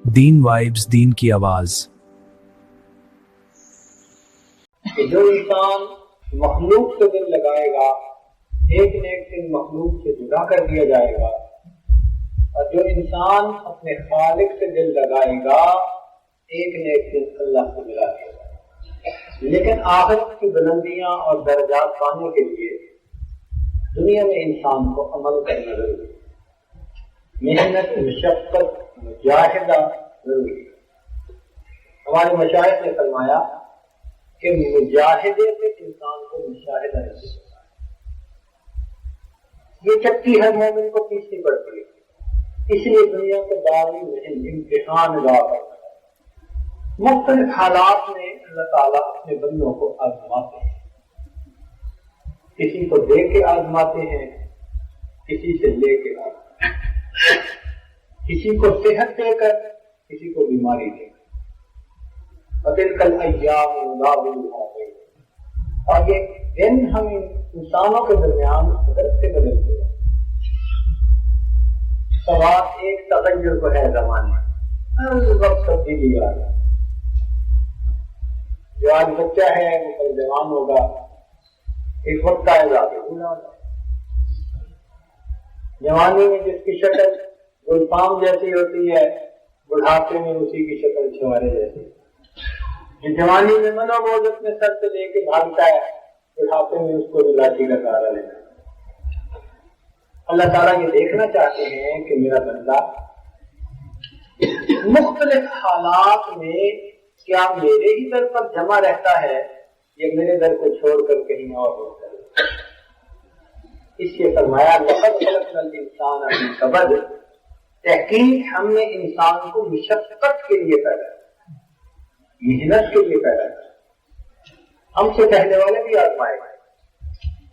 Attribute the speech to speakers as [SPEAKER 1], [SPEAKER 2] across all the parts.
[SPEAKER 1] دین vibes, دین کی آواز۔
[SPEAKER 2] جو انسان مخلوق سے دل لگائے گا ایک نہ ایک دن مخلوق سے جدا کر دیا جائے گا، اور جو انسان اپنے خالق سے دل لگائے گا ایک نہ ایک دن اللہ سے ملا دیا جائے گا۔ لیکن آخرت کی بلندیاں اور درجات پانے کے لیے دنیا میں انسان کو عمل کرنا ضروری ہے، محنت، مشقت، مجاہدہ ضروری ہے۔ ہمارے مشائخ نے فرمایا کہ مجاہدے سے انسان کو مشاہدہ نہیں ہوتا ہے، یہ چکی ہر مومن کو پیچھنی پڑتی ہے، اس لیے دنیا کو دار امتحان گاہ کرتا ہے۔ مختلف حالات میں اللہ تعالیٰ اپنے بندوں کو آزماتے ہیں، کسی کو دے کے آزماتے ہیں، کسی سے لے کے آزماتے ہیں، کسی کو صحت دے کر، کسی کو بیماری دے کر۔ وَتِلْكَ الْأَيَّامُ نُدَاوِلُهَا بَيْنَ النَّاسِ، اور یہ دن ہم انسانوں کے درمیان بدلتے بدلتے ہیں۔ سوات ایک تغیر کو ہے زمانے، ہر وقت تبدیلی آ رہی ہے۔ جو آج بچہ ہے وہ کل جوان ہوگا، ایک وقت آئے گا کہ بوڑھا ہوگا۔ جوانی میں جس کی شکل گلفام جیسی ہوتی ہے، بڑھاپے میں اسی کی شکل چھوارے جیسی ہے۔ جو جوانی میں منوبوز اپنے سر سے لے کے بھاگتا ہے، بڑھاپے میں اس کو بھی لاٹھی کا سہارا لینا۔ اللہ تعالیٰ یہ دیکھنا چاہتے ہیں کہ میرا بندہ مختلف حالات میں کیا میرے ہی در پر جمع رہتا ہے یا میرے در کو چھوڑ کر کہیں اور ہوتا ہے۔ اس لیے فرمایا لقد خلقنا الانسان فی کبد، تحقیق ہم نے انسان کو مشقت کے لیے پیدا کیا، محنت کے لیے پیدا کیا۔ ہم سے پہلے والے بھی آزمائے گئے۔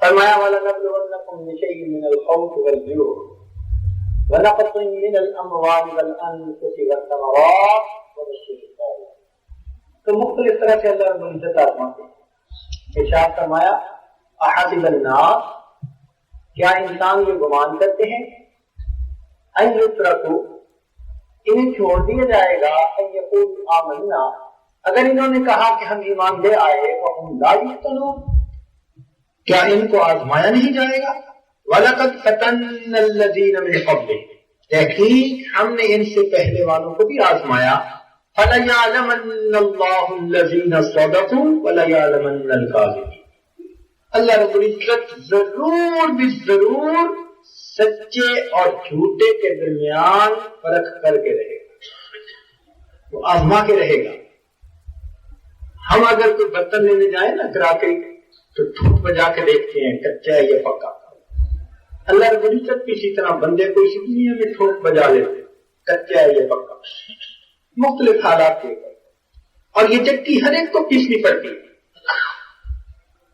[SPEAKER 2] فرمایا وَلَنَبْلُوَنَّكُمْ بِشَيْءٍ مِّنَ الْخَوْفِ وَالْجُوعِ وَنَقْصٍ مِّنَ الْأَمْوَالِ وَالْأَنفُسِ وَالثَّمَرَاتِ وَبَشِّرِ الصَّابِرِينَ۔ تو مختلف طرح سے اللہ رب العزت آزماتے ہیں۔ ارشاد فرمایا اَحَسِبَ النَّاسُ، کیا انسان یہ گمان کرتے ہیں ان یترکوا، انہیں چھوڑ دیا جائے گا، ان یقولوا آمنا، اگر انہوں نے کہا کہ ہم ایمان لے آئے، وہم لا یفتنون، کیا ان کو آزمایا نہیں جائے گا؟ وَلَقَدْ فَتَنَّ الَّذِينَ مِن قَبْلِهِمْ، تحقیق ہم نے ان سے پہلے والوں کو بھی آزمایا۔ فَلَيَعْلَمَنَّ اللَّهُ الَّذِينَ صَدَقُوا وَلَيَعْلَمَنَّ الْكَاذِبِينَ، اللہ رب العزت ضرور بھی ضرور سچے اور جھوٹے کے درمیان فرق کر کے رہے گا، وہ آزما کے رہے گا۔ ہم اگر کوئی برتن لینے جائیں نا کراکری، تو ٹھوٹ بجا کے دیکھتے ہیں کچا ہے یا پکا۔ اللہ رب العزت بھی اسی طرح بندے کو اسی دنیا میں ٹھوٹ بجا لیتے ہیں کچا ہے یا پکا، مختلف حالات کے اور یہ چکی ہر ایک کو پیسنی پڑتی ہے،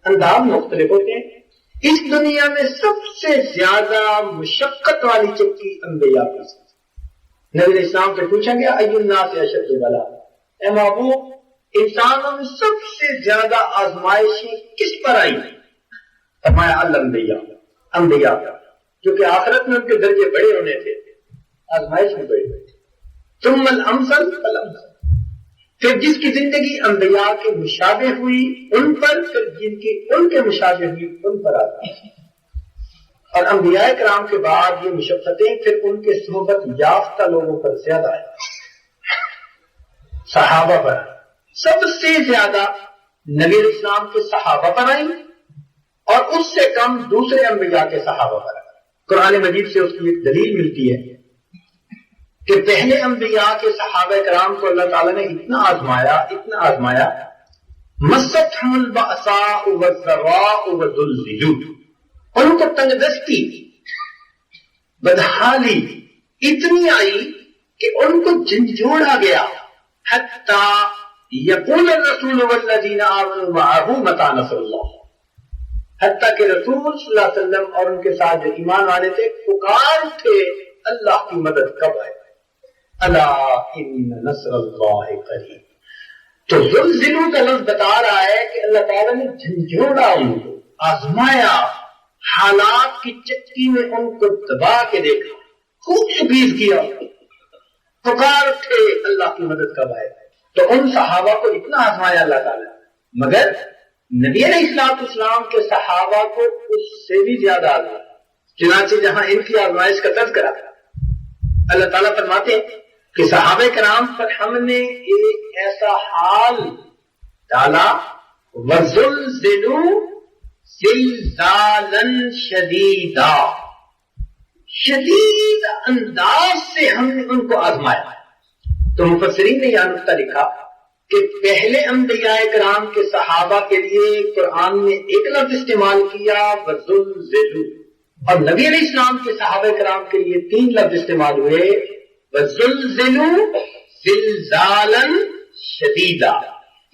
[SPEAKER 2] انداز مختلف ہوتے ہیں۔ اس دنیا میں سب سے زیادہ مشقت والی چکی انبیاء کی۔ نبی اسلام سے پوچھا گیا ای الناس اشد بلا، اے محبوب انسانوں میں سب سے زیادہ آزمائشیں کس پر آئی؟ فرمایا الانبیاء، انبیاء، کیونکہ آخرت میں ان کے درجے بڑے ہونے تھے، آزمائش میں بڑے ہوئے۔ ثم الامثل فالامثل، پھر جس کی زندگی انبیاء کے مشابہ ہوئی ان پر، پھر جن کی ان کے مشابہ ہوئی ان پر آتی ہے۔ اور انبیاء کرام کے بعد یہ مشقتیں پھر ان کے صحبت یافتہ لوگوں پر زیادہ آئی، صحابہ پر سب سے زیادہ نبی اسلام کے صحابہ پر آئی، اور اس سے کم دوسرے انبیاء کے صحابہ پر آئی۔ قرآن مجید سے اس کی ایک دلیل ملتی ہے کہ پہلے انبیاء کے صحابہ کرام کو اللہ تعالیٰ نے اتنا آزمایا، مستہم البأساء والضراء وزلزلوا، ان کو تنگ دستی، بدحالی اتنی آئی کہ ان کو جھنجھوڑا گیا، حتی یقول الرسول والذین آمنوا معه متی نصر اللہ، حتیٰ کہ رسول صلی اللہ علیہ وسلم اور ان کے ساتھ جو ایمان والے تھے پکار تھے اللہ کی مدد کب آئے؟ الا ان نصر اللہ قریب۔ تو زلزلوں کا لفظ بتا رہا ہے کہ اللہ تعالیٰ نے جھنجھوڑا ان کو، آزمایا، حالات کی چکی میں ان کو دبا کے دیکھا، خوب سبیز کیا، پکار اٹھے کی مدد کا باعث ہے۔ تو ان صحابہ کو اتنا آزمایا اللہ تعالیٰ، مگر نبی علیہ السلام کے صحابہ کو اس سے بھی زیادہ آزمایا۔ چنانچہ جہاں ان کی آزمائش کا تذکرہ اللہ تعالیٰ فرماتے ہیں کہ صحابہ کرام پر ہم نے ایک ایسا حال ڈالا، وَزُلْزِلُوا زِلْزَالًا شَدِيدًا، شدید انداز سے ہم نے ان کو آزمایا۔ تو مفسرین نے یہ نقطہ لکھا کہ پہلے انبیاء کرام کے صحابہ کے لیے قرآن نے ایک لفظ استعمال کیا وَزُلْزِلُوا، اور نبی علیہ السلام کے صحابہ کرام کے لیے 3 لفظ استعمال ہوئے وَزُلْزِلُوا زِلْزَالًا شَدِيدًا۔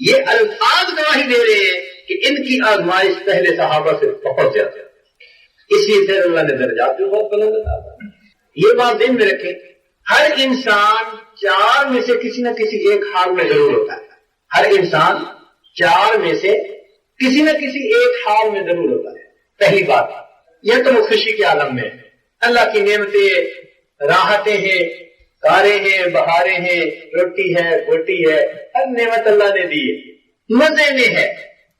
[SPEAKER 2] یہ الفاظ گواہی دے رہے ہیں کہ ان کی آزمائش پہلے صحابہ سے بہت زیادہ، اس لیے پھر اللہ نے درجات بھی بہت بلند بتا دیا۔ یہ بات ذہن میں رکھیں، ہر انسان 4 میں سے کسی نہ کسی ایک حال میں ضرور ہوتا ہے۔ ہر انسان 4 میں سے کسی نہ کسی ایک حال میں ضرور ہوتا ہے۔ پہلی بات، یہ تو وہ خوشی کے عالم میں اللہ کی نعمتیں، راحتیں ہیں، کاریں ہیں، بہاریں ہیں، روٹی ہے، بوٹی ہے، ہر نعمت اللہ نے دی ہے، مزے میں ہے۔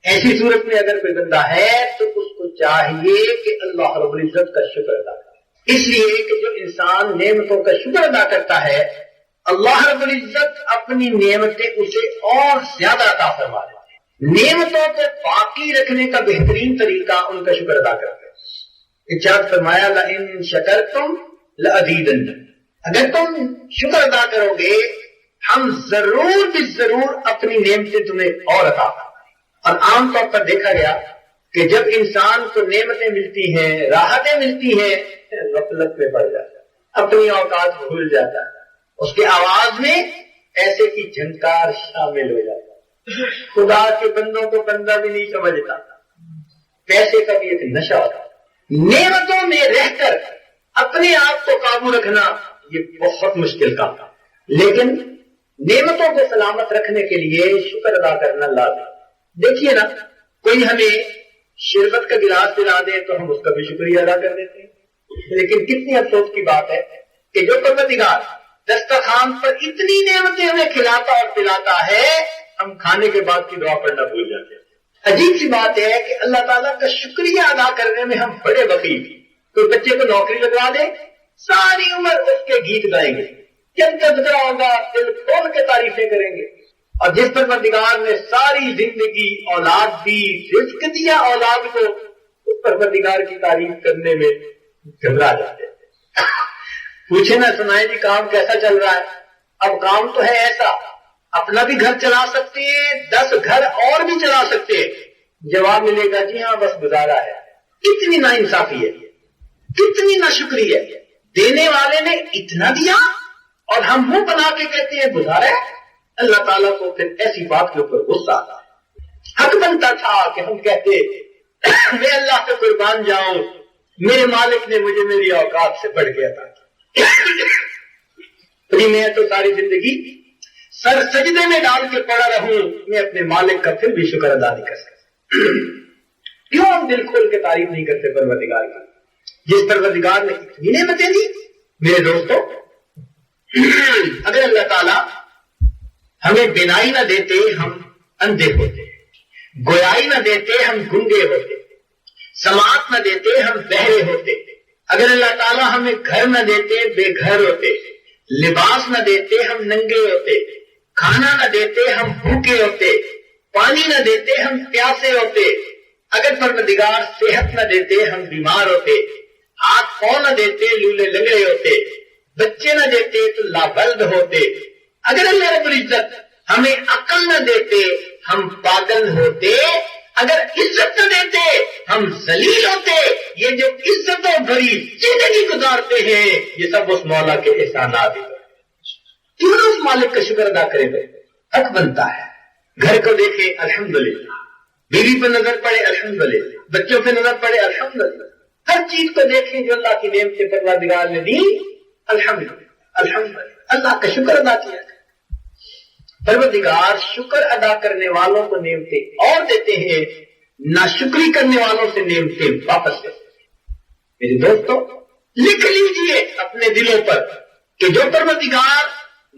[SPEAKER 2] ایسی صورت میں اگر کوئی بندہ ہے تو اس کو چاہیے کہ اللہ رب العزت کا شکر ادا کرے۔ اس لیے کہ جو انسان نعمتوں کا شکر ادا کرتا ہے، اللہ رب العزت اپنی نعمتیں اسے اور زیادہ عطا فرما دیتے ہیں۔ نعمتوں کو باقی رکھنے کا بہترین طریقہ ان کا شکر ادا کرتے ہیں۔ ارشاد فرمایا لئن شکرتم لازیدنکم، اگر تم شکر ادا کرو گے ہم ضرور بھی ضرور اپنی نعمتیں تمہیں اور عطا کریں۔ اور عام طور پر دیکھا گیا کہ جب انسان کو نعمتیں ملتی ہیں، راحتیں ملتی ہیں، غفلت میں پڑ جاتا ہے، اپنی اوقات بھول جاتا ہے، اس کی آواز میں ایسے کی جھنکار شامل ہو جاتا ہے، خدا کے بندوں کو بندہ بھی نہیں سمجھتا، پیسے کا بھی ایک نشہ ہوتا ہے۔ نعمتوں میں رہ کر اپنے آپ کو قابو رکھنا یہ بہت مشکل کام ہے، لیکن نعمتوں کو سلامت رکھنے کے لیے شکر ادا کرنا لازم۔ دیکھیے نا، کوئی ہمیں شربت کا گلاس پلا دے تو ہم اس کا بھی شکریہ ادا کر دیتے ہیں، لیکن کتنی افسوس کی بات ہے کہ جو پروردگار دسترخوان پر اتنی نعمتیں ہمیں کھلاتا اور پلاتا ہے، ہم کھانے کے بعد کی دعا پڑھنا بھول جاتے ہیں۔ عجیب سی بات ہے کہ اللہ تعالیٰ کا شکریہ ادا کرنے میں ہم بڑے بخیل ہیں۔ کوئی بچے کو نوکری لگوا دے، ساری عمر اس کے گیت گائیں گے، جب تذکرہ ہوگا دل کھول کے تعریفیں کریں گے، اور جس پروردگار نے ساری زندگی اولاد دی، رزق دیا اولاد کو، اس پروردگار کی تعریف کرنے میں گھبرا جاتے ہیں۔ پوچھے نہ سنائے جی کام کیسا چل رہا ہے؟ اب کام تو ہے ایسا، اپنا بھی گھر چلا سکتے ہیں، 10 گھر اور بھی چلا سکتے ہیں۔ جواب ملے گا جی ہاں بس گزارا ہے۔ کتنی نا انصافی ہے، کتنی نا شکری ہے، دینے والے نے اتنا دیا اور ہم منہ بنا کے کہتے ہیں گزارا ہے۔ اللہ تعالیٰ کو پھر ایسی بات کے اوپر غصہ آتا ہے۔ حق بنتا تھا کہ ہم کہتے میں اللہ سے قربان جاؤں، میرے مالک نے مجھے میری اوقات سے بڑھ گیا تھا، میں تو ساری زندگی سر سجدے میں ڈال کے پڑا رہوں، میں اپنے مالک کا پھر بھی شکر ادا نہیں کر سکتا۔ کیوں ہم دل کھول کے تعریف نہیں کرتے پروردگار کی، جس پروردگار نے اتنی نعمتیں دی؟ میرے دوستوں، اگر اللہ تعالیٰ ہمیں بینائی نہ دیتے ہم اندھے ہوتے، گویائی نہ دیتے ہم گنگے ہوتے، سماعت نہ دیتے ہم بہرے ہوتے، اگر اللہ تعالیٰ ہمیں گھر نہ دیتے بے گھر ہوتے، لباس نہ دیتے ہم ننگے ہوتے، کھانا نہ دیتے ہم بھوکے ہوتے، پانی نہ دیتے ہم پیاسے ہوتے، اگر پروردگار صحت نہ دیتے ہم بیمار ہوتے، ہاتھ پاؤں نہ دیتے لولے لنگڑے ہوتے، بچے نہ دیتے تو لابلد ہوتے، اگر اللہ رب العزت ہمیں عقل نہ دیتے ہم پاگل ہوتے، اگر عزت نہ دیتے ہم ذلیل ہوتے۔ یہ جو عزتوں بھری زندگی گزارتے ہیں یہ سب اس مولا کے احسانات ہیں۔ کیوں نہ اس مالک کا شکر ادا کرے گا؟ حق بنتا ہے۔ گھر کو دیکھے الحمدللہ، بیوی پہ نظر پڑے الحمدللہ، بچوں پہ نظر پڑے الحمدللہ، ہر چیز کو دیکھیں جو اللہ کی نعمتیں پروردگار نے دی، الحمدللہ الحمدللہ، اللہ کا شکر ادا کیا۔ پروردگار شکر ادا کرنے والوں کو نعمتیں اور دیتے ہیں، ناشکری کرنے والوں سے نعمتیں واپس کرتے ہیں۔ میرے دوستوں، لکھ لیجئے اپنے دلوں پر کہ جو پروردگار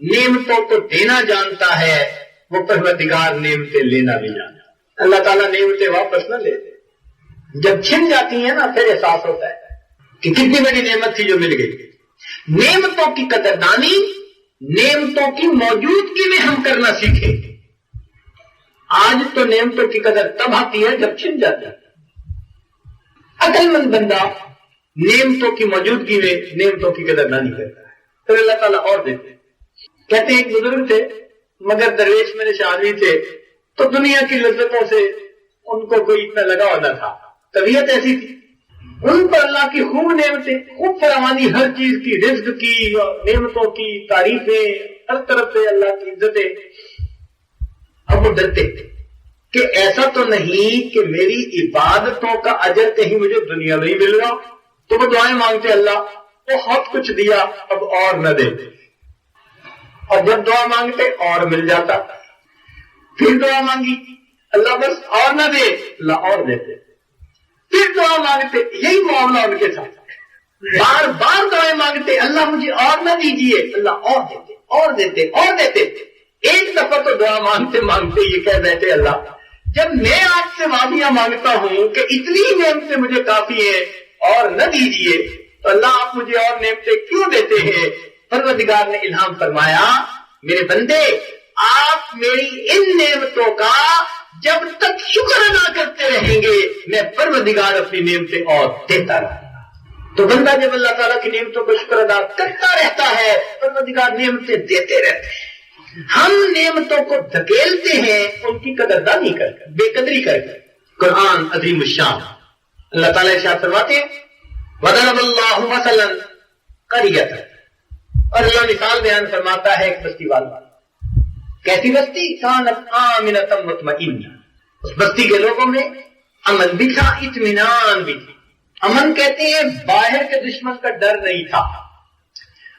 [SPEAKER 2] نعمتوں کو دینا جانتا ہے وہ پروردگار نعمتیں لینا بھی جانتا ہے۔ اللہ تعالیٰ نعمتیں واپس نہ لیتے، جب چھن جاتی ہیں نا پھر احساس ہوتا ہے کہ کتنی بڑی نعمت تھی جو مل گئی۔ نعمتوں کی قدردانی نعمتوں کی موجودگی میں ہم کرنا سیکھیں۔ آج تو نعمتوں کی قدر تب آتی ہے جب چھن جاتی ہے۔ عقل مند بندہ نعمتوں کی موجودگی میں نعمتوں کی قدر نہیں کرتا ہے، پھر اللہ تعالیٰ اور دیتے ہیں۔ کہتے ہیں ایک بزرگ تھے مگر درویش میں نشہ آدمی تھے، تو دنیا کی لذتوں سے ان کو کوئی اتنا لگاؤ نہ تھا، طبیعت ایسی تھی، ان پر اللہ کی خوب نعمتیں، خوب فراوانی، ہر چیز کی، رزق کی، نعمتوں کی تعریفیں، ہر طرف سے اللہ کی عزتیں۔ اب وہ ڈرتے کہ ایسا تو نہیں کہ میری عبادتوں کا اجر کہیں مجھے دنیا میں ہی مل رہا، تو وہ دعائیں مانگتے اللہ بہت کچھ دیا اب اور نہ دے، اور جب دعا مانگتے اور مل جاتا، پھر دعا مانگی اللہ بس اور نہ دے، اللہ اور دیتے، پھر دعا مانگتے، یہی معاملہ ان کے ساتھ، بار بار دعائیں مانگتے اللہ مجھے اور نہ دیجیے، اللہ اور دیتے اور دیتے اور دیتے۔ ایک دفعہ تو دعا مانگتے مانگتے یہ کہہ بیٹھے اللہ جب میں آپ سے معافیاں مانگتا ہوں کہ اتنی نعمتیں مجھے کافی ہیں اور نہ دیجیے، تو اللہ آپ مجھے اور نعمتیں کیوں دیتے ہیں؟ پروردگار نے الہام فرمایا میرے بندے آپ میری ان نعمتوں کا جب تک شکر ادا کرتے رہیں گے میں پروردگار اپنی نعمتیں اور دیتا رہوں گا۔ تو بندہ جب اللہ تعالیٰ کی نعمتوں کو شکر ادا کرتا رہتا ہے پروردگار نعمتیں دیتے رہتے ہیں۔ ہم نعمتوں کو دھکیلتے ہیں ان کی قدردانی کر کر، بے قدری کر کر۔ قرآن عظیم الشان اللہ تعالیٰ ارشاد فرماتے ہیں وَضَرَبَ اللَّهُ مَثَلًا قَرْيَةً، اور اللہ مثال بیان فرماتا ہے ایک بستی والا، کیسی بستی؟ كانت آمنة مطمئنة، اس بستی کے لوگوں میں امن بھی تھا، اطمینان بھی تھا۔ امن کہتے ہیں باہر کے دشمن کا ڈر نہیں تھا،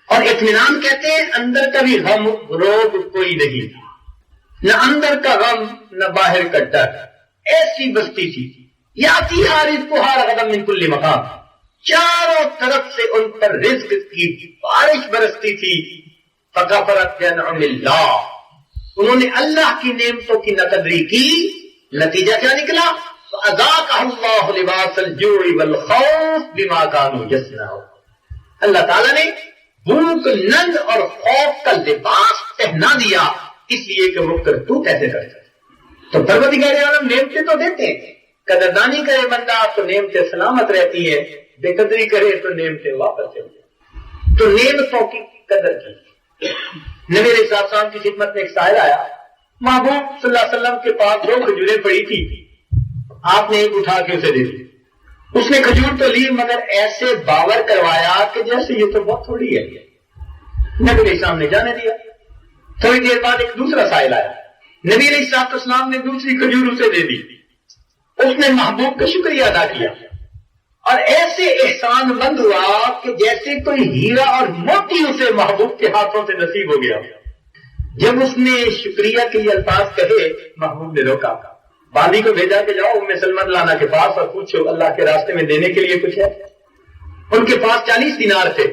[SPEAKER 2] اور اطمینان کہتے ہیں اندر کا بھی غم روب کوئی نہیں تھا، نہ اندر کا غم نہ باہر کا ڈر۔ ایسی بستی تھی یاتیہا رزقہا رغداً من کل مکان، چاروں طرف سے ان پر رزق کی بارش برستی تھی۔ فکفرت بانعم اللہ، انہوں نے اللہ کی نعمتوں کی ناقدری کی، نتیجہ کیا نکلا؟ فاذاقها اللہ لباس الجوع والخوف بما كانوا يصنعون، اللہ تعالیٰ نے بھوک ننگ اور خوف کا لباس پہنا دیا اس لیے کہ وہ کرتوت ایسے کرتے۔ تو پروردگار عالم نعمتیں تو دیتے ہیں، قدردانی کرے بندہ تو نعمتیں سلامت رہتی ہیں، بے قدری کرے تو نعمتیں واپس چلتی ہیں۔ تو نعمتوں کی قدر کی۔ نبی علیہ السلام کی خدمت میں ایک سائل آیا، محبوب صلی اللہ علیہ وسلم کے پاس 2 کھجوریں پڑی تھی، آپ نے ایک اٹھا کے اسے دے دی۔ اس نے کھجور تو لی مگر ایسے باور کروایا کہ جیسے یہ تو بہت تھوڑی ہے۔ نبی علیہ السلام نے جانے دیا۔ تھوڑی دیر بعد ایک دوسرا سائل آیا، نبی علیہ السلام نے دوسری کھجور اسے دے دی۔ اس نے محبوب کا شکریہ ادا کیا اور ایسے احسان مند ہوا کہ جیسے کوئی ہیرا اور موتی اسے محبوب کے ہاتھوں سے نصیب ہو گیا۔ جب اس نے شکریہ کے یہ الفاظ کہے محبوب نے روکا، باندی کو بھیجا کہ جاؤ ام سلمہ لانا کے پاس اور پوچھو اللہ کے راستے میں دینے کے لیے کچھ ہے۔ ان کے پاس 40 دینار تھے،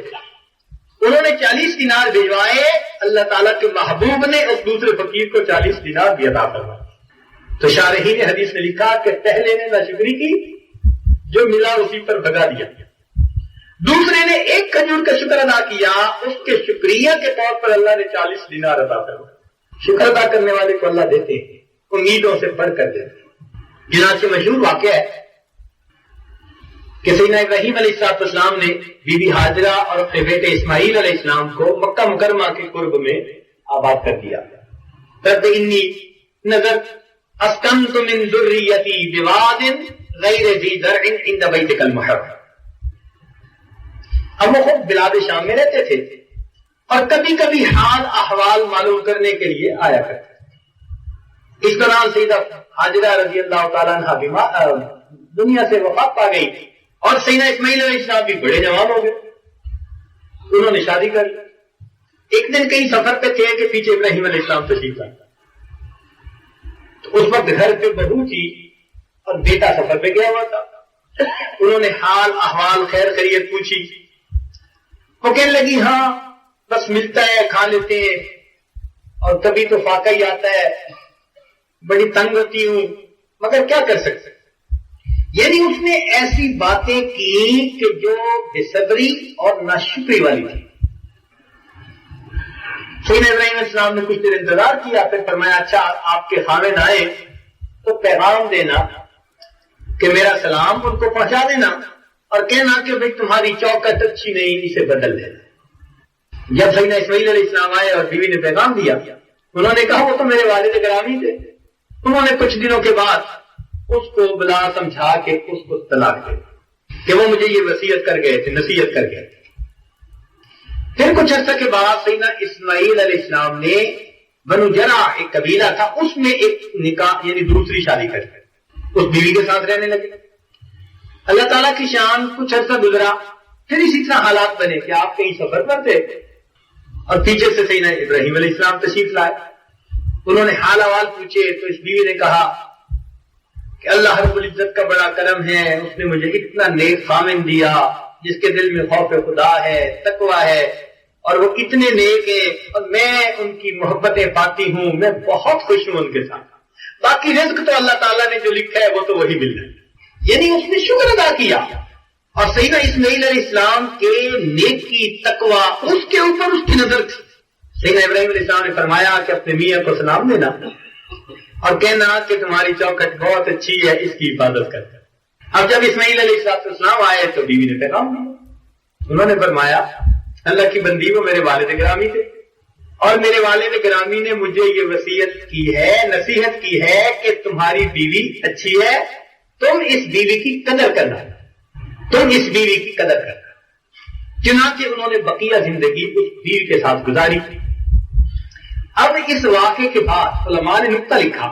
[SPEAKER 2] انہوں نے 40 دینار بھیجوائے، اللہ تعالیٰ کے محبوب نے اس دوسرے فقیر کو 40 دینار بھی عطا فرمائے۔ تو شارحین حدیث نے لکھا کہ پہلے نے ناشکری کی، جو ملا اسی پر بھگا دیا، دوسرے نے ایک کھجور کا شکر ادا کیا، اس کے شکریہ کے طور پر اللہ نے 40 دینار عطا فرمائے۔ شکر ادا کرنے والے کو اللہ دیتے ہیں، امیدوں سے بڑھ کر دیتے ہیں۔ چنانچہ مشہور واقعہ ہے کہ سیدنا ابراہیم علیہ السلام نے بی بی ہاجرہ اور اپنے بیٹے اسماعیل علیہ السلام کو مکہ مکرمہ کے قرب میں آباد کر دیا۔ رب انی نظر اسکنت من ذریتی بواد غیر ذی زرع عند بیتک المحرم۔ اب وہ خود بلاد شام میں رہتے تھے اور کبھی کبھی حال احوال معلوم کرنے کے لیے آیا کرتے تھے۔ اس دوران سیدہ ہاجرہ رضی اللہ تعالیٰ عنہا دنیا سے وفات پا گئی اور سیدنا اسماعیل علیہ السلام بھی بڑے جوان ہو گئے، انہوں نے شادی کر لی۔ ایک دن کہیں سفر پہ تھے کہ پیچھے ابراہیم علیہ السلام تشریف لایا، تو اس وقت گھر پہ بہو تھی اور بیٹا سفر پہ گیا ہوا تھا۔ انہوں نے حال احوال خیر خیریت پوچھی، وہ کہنے لگی ہاں بس ملتا ہے، کھا لیتے ہیں،
[SPEAKER 3] اور کبھی تو فاقہ ہی آتا ہے، بڑی تنگ ہوتی ہوں، مگر کیا کر سکتے۔ یعنی اس نے ایسی باتیں کی کہ جو بے صبری اور ناشکری والی تھی۔ سیدنا ابراہیم علیہ السلام نے کچھ دیر انتظار کیا، پھر فرمایا اچھا آپ کے خاوند آئے تو پیغام دینا کہ میرا سلام ان کو پہنچا دینا اور کہنا کہ بھئی تمہاری چوکٹ اچھی نہیں، اسے بدل دینا۔ جب سیدنا اسماعیل علیہ السلام آئے اور بیوی نے پیغام دیا، انہوں نے کہا وہ تو میرے والد گرامی تھے۔ انہوں نے کچھ دنوں کے بعد اس کو بلا سمجھا کے اس کو طلاق دے کہ وہ مجھے یہ وصیت کر گئے تھے، نصیحت کر گئے تھے۔ پھر کچھ عرصہ کے بعد سیدنا اسماعیل علیہ السلام نے بنو جرع ایک قبیلہ تھا، اس میں ایک نکاح یعنی دوسری شادی کر کے اس بیوی کے ساتھ رہنے لگے۔ اللہ تعالیٰ کی شان، کچھ عرصہ گزرا، پھر اسی طرح حالات بنے کہ آپ کہیں سفر پر تھے اور پیچھے سے سیدنا ابراہیم علیہ السلام تشریف لائے۔ انہوں نے حال احوال پوچھے تو اس بیوی نے کہا کہ اللہ رب العزت کا بڑا کرم ہے، اس نے مجھے اتنا نیک خاوند دیا جس کے دل میں خوف خدا ہے، تقویٰ ہے، اور وہ اتنے نیک ہیں اور میں ان کی محبتیں پاتی ہوں، میں بہت خوش ہوں ان کے ساتھ۔ باقی رزق تو اللہ تعالیٰ نے جو لکھا ہے وہ تو وہی مل رہا ہے۔ یعنی اس نے شکر ادا کیا، اور سیدنا اسماعیل علیہ السلام کے نیکی، تقویٰ اس کے اوپر اس کی نظر تھی۔ سیدنا ابراہیم علیہ السلام نے فرمایا کہ اپنے میاں کو سلام دینا اور کہنا کہ تمہاری چوکٹ بہت اچھی ہے، اس کی حفاظت کرتا۔ اب جب اسماعیل علیہ السلام آئے تو بیوی نے پیغام دیا۔ انہوں نے فرمایا اللہ کی بندی، وہ میرے والد گرامی تھے اور میرے والد گرامی نے مجھے یہ وصیت کی ہے، نصیحت کی ہے کہ تمہاری بیوی اچھی ہے، تم اس بیوی کی قدر کرنا، تم اس بیوی کی قدر کرنا۔ چنانچہ انہوں نے بقیہ زندگی اس بیوی کے ساتھ گزاری۔ اب اس واقعے کے بعد علماء نے نقطہ لکھا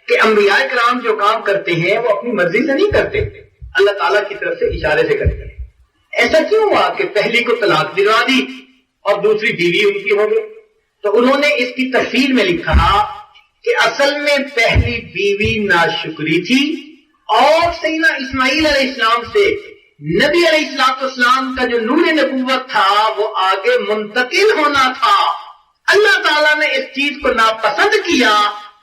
[SPEAKER 3] کہ انبیاء کرام جو کام کرتے ہیں وہ اپنی مرضی سے نہیں کرتے، اللہ تعالیٰ کی طرف سے اشارے سے کرتے ہیں۔ ایسا کیوں ہوا کہ پہلی کو طلاق دلوا دی اور دوسری بیوی ان کی ہو گئی؟ تو انہوں نے اس کی تفصیل میں لکھا کہ اصل میں پہلی بیوی ناشکری تھی، اور سیدنا اسماعیل علیہ السلام سے نبی علیہ السلام کا جو نور نبوت تھا وہ آگے منتقل ہونا تھا۔ اللہ تعالیٰ نے اس چیز کو ناپسند کیا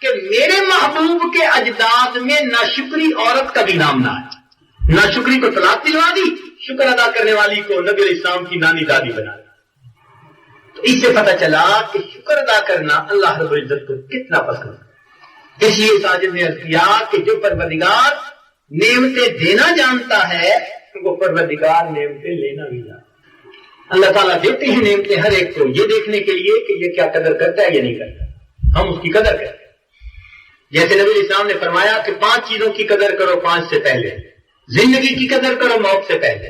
[SPEAKER 3] کہ میرے محبوب کے اجداد میں ناشکری عورت کا بھی نام نہ ہے۔ ناشکری کو طلاق دلوا دی، شکر ادا کرنے والی کو نبی علیہ السلام کی نانی دادی بنا دی۔ تو اس سے پتہ چلا کہ شکر ادا کرنا اللہ رب العزت کو کتنا پسند ہے۔ اس لیے ساجد نے عرض کیا کہ جو پروردگار نعمتیں دینا جانتا ہے وہ پروردگار نعمتیں لینا بھی جانتا ہے۔ اللہ تعالیٰ دیتے ہیں نعمتیں ہر ایک کو یہ دیکھنے کے لیے کہ یہ کیا قدر کرتا ہے یا نہیں کرتا، ہم اس کی قدر کرتے ہیں۔ جیسے نبی علیہ السلام نے فرمایا کہ 5 چیزوں کی قدر کرو 5 سے پہلے، زندگی کی قدر کرو موت سے پہلے،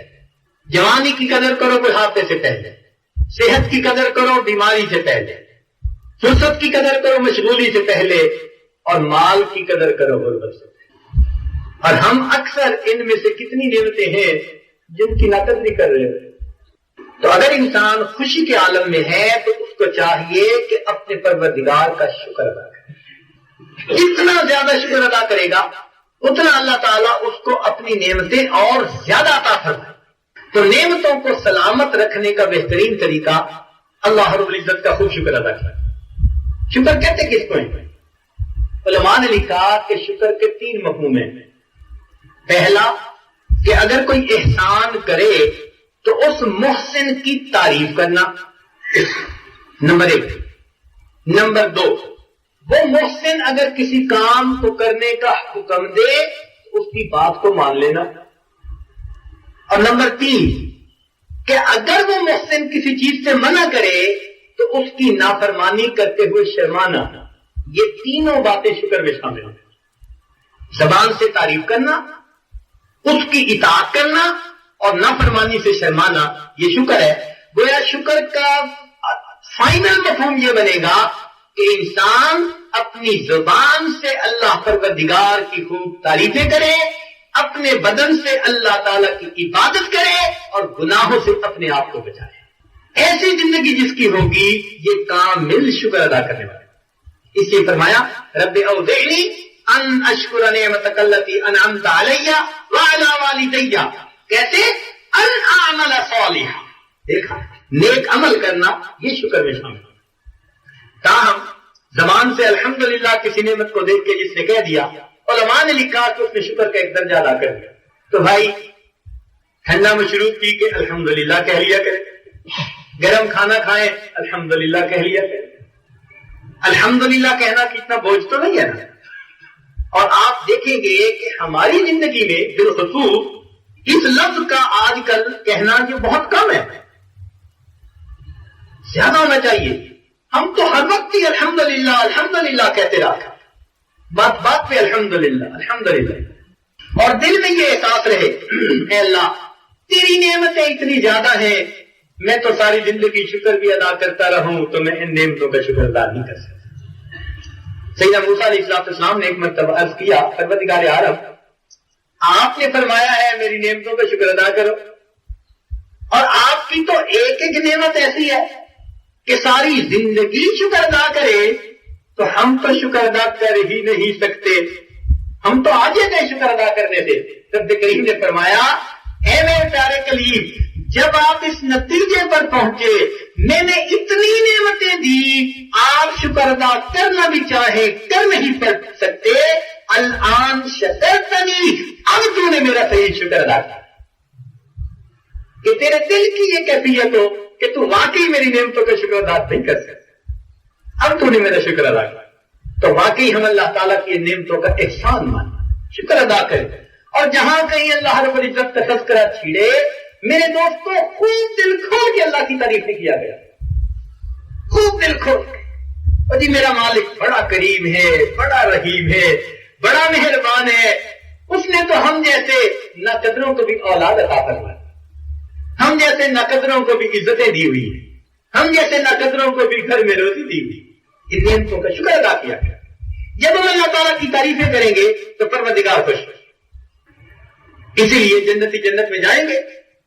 [SPEAKER 3] جوانی کی قدر کرو بڑھاپے سے پہلے، صحت کی قدر کرو بیماری سے پہلے، فرصت کی قدر کرو مشغولی سے پہلے، اور مال کی قدر کرو غربت سے پہلے۔ اور ہم اکثر ان میں سے کتنی نعمتیں ہیں جن کی نقد نہیں کر رہے۔ تو اگر انسان خوشی کے عالم میں ہے تو اس کو چاہیے کہ اپنے پروردگار کا شکر ادا کرے۔ جتنا زیادہ شکر ادا کرے گا اتنا اللہ تعالیٰ اس کو اپنی نعمتیں اور زیادہ عطا فرمائے۔ تو نعمتوں کو سلامت رکھنے کا بہترین طریقہ اللہ رب العزت کا خوب شکر ادا کرنا۔ شکر کہتے کس کو ہیں؟ علماء نے لکھا کہ شکر کے 3 مفہوم ہیں۔ پہلا کہ اگر کوئی احسان کرے تو اس محسن کی تعریف کرنا، نمبر 1۔ نمبر 2، وہ محسن اگر کسی کام کو کرنے کا حکم دے تو اس کی بات کو مان لینا، اور نمبر 3 کہ اگر وہ محسن کسی چیز سے منع کرے تو اس کی نافرمانی کرتے ہوئے شرمانا۔ یہ تینوں باتیں شکر میں شامل ہیں۔ زبان سے تعریف کرنا، اس کی اطاعت کرنا اور نافرمانی سے شرمانا، یہ شکر ہے۔ گویا شکر کا فائنل مفہوم یہ بنے گا کہ انسان اپنی زبان سے اللہ پروردگار کی خوب تعریفیں کرے، اپنے بدن سے اللہ تعالیٰ کی عبادت کرے اور گناہوں سے اپنے آپ کو بچائے۔ ایسی زندگی جس کی ہوگی یہ کامل شکر ادا کرنے والا۔ اس لیے فرمایا رب اوزعنی ان اشکر نعمتک التی انعمت علی وعلی والدی، کہتے ان اعمل صالحا۔ دیکھا، نیک عمل کرنا یہ شکر میں شامل ہے۔ تاہم زبان سے الحمدللہ کسی نعمت کو دیکھ کے جس نے کہہ دیا، علماء نے لکھا کہ اس نے شکر کا ایک درجہ ادا کر دیا۔ تو بھائی ٹھنڈا مشروب پی کے الحمدللہ کہہ لیا کرے، گرم کھانا کھائیں الحمدللہ کہہ لیا کرے۔ الحمدللہ کہنا کتنا بوجھ تو نہیں ہے نا۔ اور آپ دیکھیں گے کہ ہماری زندگی میں بالخصوص اس لفظ کا آج کل کہنا جو بہت کم ہے، زیادہ ہونا چاہیے۔ ہم تو ہر وقت ہی الحمدللہ الحمدللہ کہتے رہا، بات بات پہ الحمدللہ الحمدللہ، اور دل میں یہ احساس رہے اے اللہ تیری نعمتیں اتنی زیادہ ہیں، میں تو ساری زندگی شکر بھی ادا کرتا رہوں تو میں ان نعمتوں کا شکر ادا نہیں کر سکتا۔ سیدنا موسیٰ علیہ السلام نے ایک مرتبہ عرض کیا، پروردگار عالم آپ نے فرمایا ہے میری نعمتوں کا شکر ادا کرو، اور آپ کی تو ایک ایک نعمت ایسی ہے کہ ساری زندگی شکر ادا کرے، تو ہم تو شکر ادا کر ہی نہیں سکتے، ہم تو آگے گئے شکر ادا کرنے سے۔ رب کریم نے فرمایا اے میرے پیارے کلیم، جب آپ اس نتیجے پر پہنچے میں نے اتنی نعمتیں دی، آپ شکر ادا کرنا بھی چاہے کر نہیں سکتے، الآن شکرتنی، اب تو نے میرا صحیح شکر ادا کیا۔ کہ تیرے دل کی یہ کیفیت ہو کہ تو واقعی میری نعمتوں کا شکر ادا نہیں کر سکتا، اب تو نے میرا شکر ادا کیا، تو واقعی ہم اللہ تعالیٰ کی نعمتوں کا احسان مانیں، شکر ادا کریں۔ اور جہاں کہیں اللہ رب العزت کا تذکرہ چھیڑے، میرے دوستوں خوب دل کھول کے اللہ کی تعریف نہیں کیا گیا، خوب دل کھول کے، اور جی میرا مالک بڑا کریم ہے، بڑا رحیم ہے، بڑا مہربان ہے، اس نے تو ہم جیسے ناقدروں کو بھی اولاد عطا فرمائی، ہم جیسے ناقدروں کو بھی عزتیں دی ہوئی ہیں، ہم جیسے ناقدروں کو بھی گھر میں روزی دی ہوئی، ان نعمتوں کا شکر ادا کیا گیا۔ جب ہم اللہ تعالیٰ کی تعریفیں کریں گے تو پروردگار خوش، اسی لیے جنتی جنت میں جائیں گے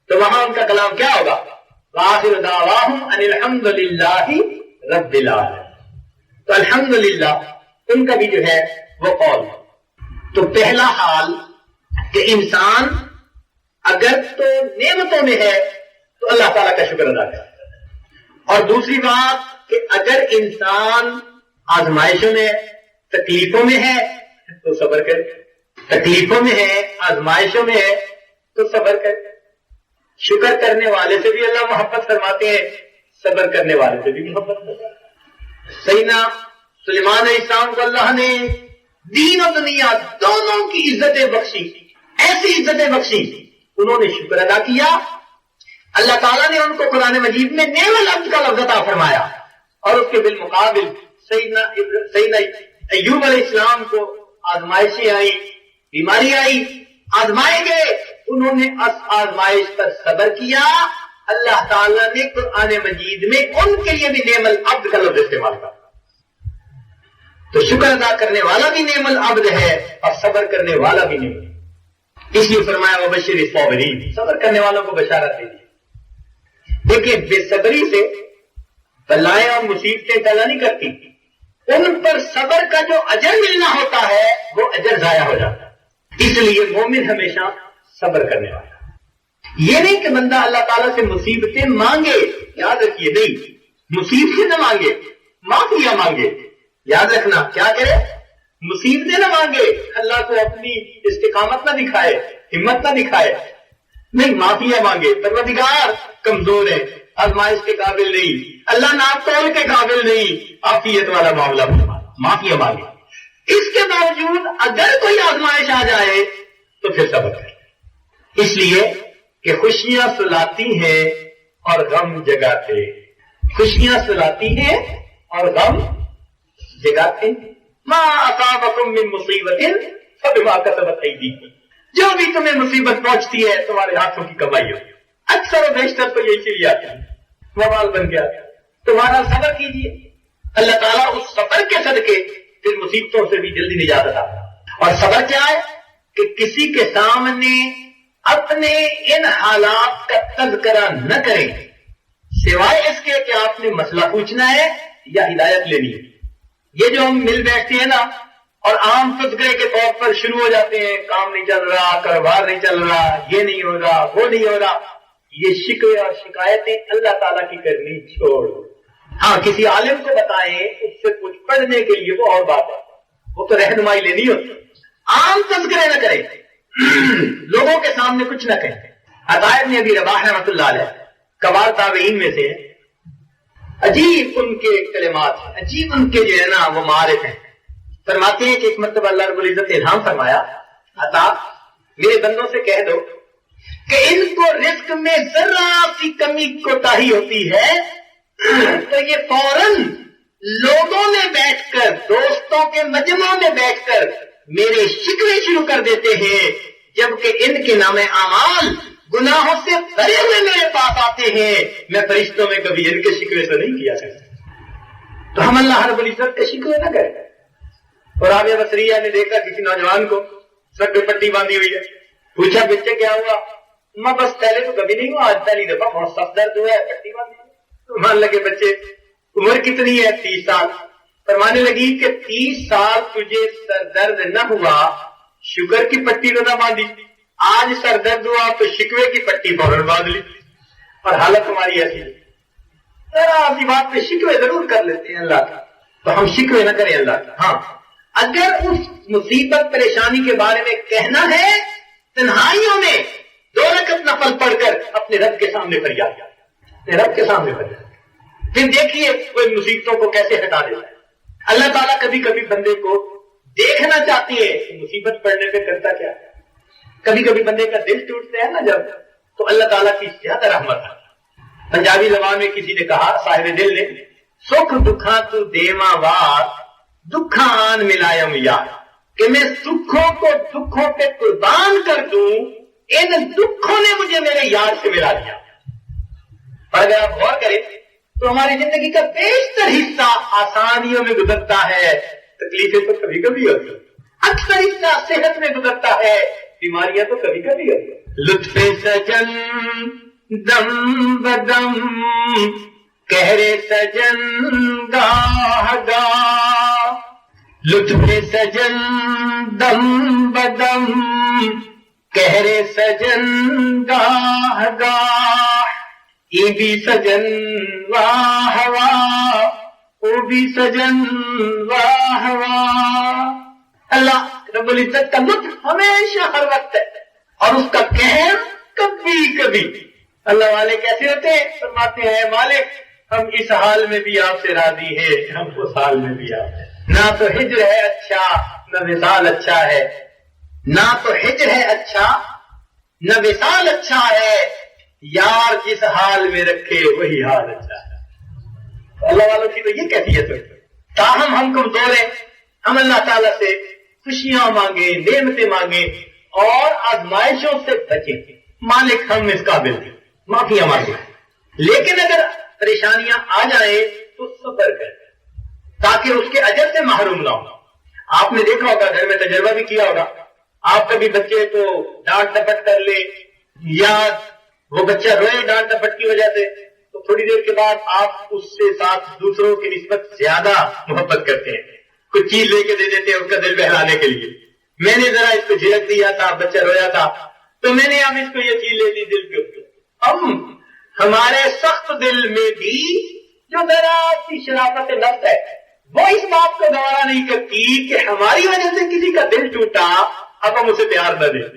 [SPEAKER 3] تو وہاں ان کا کلام کیا ہوگا؟ وآخر دعواہم ان الحمد للہ رب العالمین۔ تو الحمدللہ ان کا بھی جو ہے وہ قول۔ تو پہلا حال کہ انسان اگر تو نعمتوں میں ہے تو اللہ تعالیٰ کا شکر ادا کرے، اور دوسری بات کہ اگر انسان آزمائشوں میں تکلیفوں میں ہے تو صبر کرے، تکلیفوں میں ہے آزمائشوں میں ہے تو صبر کرے۔ شکر کرنے والے سے بھی اللہ محبت فرماتے ہیں، صبر کرنے والے سے بھی محبت فرماتے ہیں۔ سیدنا سلیمان علیہ السلام کو اللہ نے دین و دنیا دونوں کی عزتیں بخشی، ایسی عزتیں بخشی، انہوں نے شکر ادا کیا، اللہ تعالیٰ نے ان کو قرآن مجید میں نعم العبد کا لفظ عطا فرمایا، اور اس کے بالمقابل سیدنا ایوب علیہ السلام کو آزمائشیں آئی، بیماری آئی، آزمائے گئے، انہوں نے اس آزمائش پر صبر کیا، اللہ تعالیٰ نے قرآن مجید میں ان کے لیے بھی نعم العبد کا لفظ استعمال کیا۔ تو شکر ادا کرنے والا بھی نعم العبد ہے اور صبر کرنے والا بھی نعم، اس لیے فرمایا وبشر الصابرین، صبر کرنے والوں کو بشارت دیجیے۔ دیکھیں بے صبری سے بلائیں اور مصیبتیں ٹلا نہیں کرتی، ان پر صبر کا جو اجر ملنا ہوتا ہے وہ اجر ضائع ہو جاتا ہے۔ اس لیے مومن ہمیشہ صبر کرنے والا، یہ نہیں کہ بندہ اللہ تعالیٰ سے مصیبتیں مانگے، یاد رکھیے نہیں، مصیبتیں نہ مانگے، معافیاں مانگے، یاد رکھنا کیا کرے، مصیبتیں نہ مانگے، اللہ کو اپنی استقامت نہ دکھائے، ہمت نہ دکھائے، نہیں معافیاں مانگے، پروردگار کمزور ہے، آزمائش کے قابل نہیں، اللہ ناقتول کے قابل نہیں، عافیت والا معاملہ معافیاں مانگے۔ اس کے باوجود اگر کوئی آزمائش آ جائے تو پھر صبر کرے، اس لیے کہ خوشیاں سلاتی ہیں اور غم جگاتے، خوشیاں سلاتی ہیں اور غم جگاتے ہیں۔ ما اصابکم من مصیبت فبما کسبت ایدیکم، جو بھی تمہیں مصیبت پہنچتی ہے تمہارے ہاتھوں کی کمائی ہوتی ہے، اکثر و بیشتر تو یہی چیز آتی ہے، وبال بن گیا، تمہارا صبر کیجیے، اللہ تعالیٰ اس صبر کے صدقے پھر مصیبتوں سے بھی جلدی نجات عطا۔ اور صبر کیا ہے کہ کسی کے سامنے اپنے ان حالات کا تذکرہ نہ کریں سوائے اس کے کہ آپ نے مسئلہ پوچھنا ہے یا ہدایت لینی ہے۔ یہ جو ہم مل بیٹھتے ہیں نا اور عام تذکرے کے طور پر شروع ہو جاتے ہیں، کام نہیں چل رہا، کاروبار نہیں چل رہا، یہ نہیں ہو رہا، وہ نہیں ہو رہا، یہ شکوے اور شکایتیں اللہ تعالیٰ کی کرنی چھوڑ۔ ہاں کسی عالم کو بتائیں، اس سے کچھ پڑھ سمجھنے کے لیے وہ اور بات ہے، وہ تو رہنمائی لینی ہوتی، عام تذکرے نہ کریں، لوگوں کے سامنے کچھ نہ کہیں۔ عطاء بن ابی رباح رحمۃ اللہ علیہ کبار تابعین میں سے ہیں، عجیب ان کے کلمات ہیں، عجیب ان کے جو ہے نا وہ معارف ہیں۔ فرماتے ہیں کہ ایک مرتبہ اللہ رب العزت نے الہام فرمایا، عطا میرے بندوں سے کہہ دو کہ ان کو رزق میں ذرا سی کمی کوتاہی ہوتی ہے تو یہ فوراً لوگوں میں بیٹھ کر، دوستوں کے مجمع میں بیٹھ کر میرے شکوے شروع کر دیتے ہیں، جبکہ ان کے نام اعمال گناہوں سے بھرے ہوئے میرے پاس آتے ہیں، میں فرشتوں میں کبھی ان کے شکوے سے نہیں کیا کرتا۔ تو ہم اللہ رب العزت کے شکوے نہ کریں۔ اور رابعہ بصریہ نے دیکھا کسی نوجوان کو سر پہ پٹی باندھی ہوئی ہے، پوچھا بچے کیا ہوا؟ ماں بس پہلے تو کبھی نہیں ہوا، آج پہلی دفعہ بہت سخت درد ہوا ہے، پٹی باندھی ہوئی۔ مان لگے بچے عمر کتنی ہے؟ 30 سال۔ فرمانے لگی کہ 30 سال تجھے سر درد نہ ہوا، شوگر کی پٹی تو نہ باندھی، آج سر درد ہوا تو شکوے کی پٹی فوراً باندھ لی، اور حالت ہماری ایسی ہے، ذرا سی بات پہ شکوے ضرور کر لیتے ہیں اللہ کا۔ تو ہم شکوے نہ کریں اللہ کا۔ ہاں اگر اس مصیبت پریشانی کے بارے میں کہنا ہے، تنہائیوں میں 2 رکعت نفل پڑھ کر اپنے رب کے سامنے فریاد، اپنے رب کے سامنے فریاد، پھر دیکھیے کوئی مصیبتوں کو کیسے ہٹا دیتا ہے۔ اللہ تعالیٰ کبھی کبھی بندے کو دیکھنا چاہتی ہے کہ مصیبت پڑنے پہ کرتا کیا ہے۔ کبھی کبھی بندے کا دل ٹوٹتا ہے نا جب، تو اللہ تعالیٰ کی زیادہ رحمت ہے۔ پنجابی زبان میں کسی نے کہا، صاحب دل نے، سکھ دکھاں تو دیواں وار دکھاں آن ملائم یار، کہ میں سکھوں کو دکھوں پہ قربان کر دوں، ان دکھوں نے مجھے میرے یار سے ملا دیا۔ اور اگر آپ غور کریں تو ہماری زندگی کا بیشتر حصہ آسانیوں میں گزرتا ہے، تکلیفیں تو کبھی کبھی ہوتی ہیں، اکثر حصہ صحت میں گزرتا ہے، بیماریاں تو کبھی کبھی ہوتی ہیں۔ لطف سجن دم بدم کہرے سجن گاہ گاہ، لطف سجن دم بدم کہرے سجن گاہ گاہ، ای بھی سجن واہ واہ، او بھی سجن واہ واہ۔ اللہ رب العزت کا لطف ہمیشہ ہر وقت ہے، اور اس کا قہر کبھی کبھی۔ اللہ والے کیسے ہوتے ہیں؟ فرماتے ہیں مالک ہم اس حال میں بھی آپ سے راضی ہیں، ہم اس حال میں بھی آپ سے، نہ تو ہجر ہے اچھا نہ وصال اچھا ہے، نہ تو ہجر ہے اچھا نہ وصال اچھا ہے، یار جس حال میں رکھے وہی حال اچھا ہے۔ اللہ والوں کی تو یہ کیفیت ہے۔ تاہم ہم کمزور ہیں، ہم اللہ تعالیٰ سے خوشیاں مانگیں، نعمتیں مانگیں اور آزمائشوں سے بچیں، مالک ہم اس قابل ہیں، معافیاں مانگیں۔ لیکن اگر پریشانیاں آ جائیں تو صبر کریں تاکہ اس کے اجر سے محروم نہ ہو۔ آپ نے دیکھا ہوگا، گھر میں تجربہ بھی کیا ہوگا، آپ کبھی بچے کو ڈانٹ ڈپٹ کر لیں یا وہ بچہ روئے ڈانٹ ڈپٹ کی وجہ سے، تو تھوڑی دیر کے بعد آپ اس سے ساتھ دوسروں کی نسبت زیادہ محبت کرتے ہیں، کچھ چیز لے کے دے دیتے ہیں اس کا دل بہلانے کے لیے۔ میں نے ذرا اس کو جھڑک دیا تھا، بچہ رویا تھا تو میں نے اب اس کو یہ چیز لے لی دل کے اوپر۔ ہمارے سخت دل میں بھی جو ذرا سی شرافت نفس ہے، وہ اس بات کو گوارا نہیں کرتی کہ ہماری وجہ سے کسی کا دل ٹوٹا، اب ہم اسے پیار نہ دیں،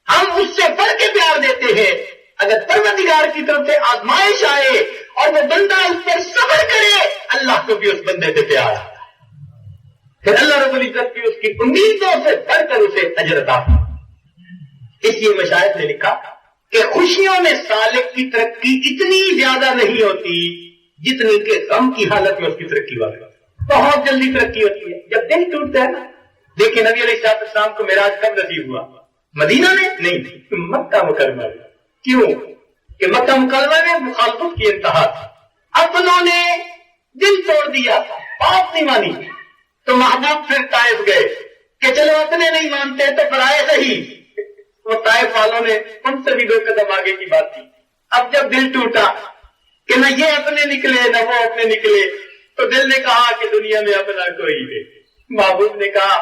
[SPEAKER 3] ہم اس سے بڑھ کے پیار دیتے ہیں۔ اگر پروردگار کی طرف سے آزمائش آئے اور وہ بندہ اس پر صبر کرے، اللہ کو بھی اس بندے سے پیار آتا ہے، پھر اللہ رب العزت بھی اس کی امیدوں سے بڑھ کر اسے اجر عطا فرماتا ہے۔ اس لیے مشائخ نے لکھا کہ خوشیوں میں سالک کی ترقی اتنی زیادہ نہیں ہوتی جتنی کہ غم کی حالت میں اس کی ترقی والی بہت جلدی ترقی ہوتی ہے جب دل ٹوٹتا ہے نا۔ دیکھیں نبی علیہ السلام کو معراج کب نصیب ہوا؟ مدینہ میں نہیں، مکہ مکرمہ میں۔ کیوں کہ مکہ مکرمہ میں مخالفت کی انتہا تھی، اپنوں نے دل توڑ دیا، بات نہیں مانی، تو محبوب پھر طائف گئے کہ چلو اپنے نہیں مانتے تو پرائے صحیح۔ وہ طائف والوں نے ان سے بھی 2 قدم آگے کی بات کی۔ اب جب دل ٹوٹا کہ نہ یہ اپنے نکلے نہ وہ اپنے نکلے، تو دل نے کہا کہ دنیا میں اپنا کوئی نہیں۔ محبوب نے کہا،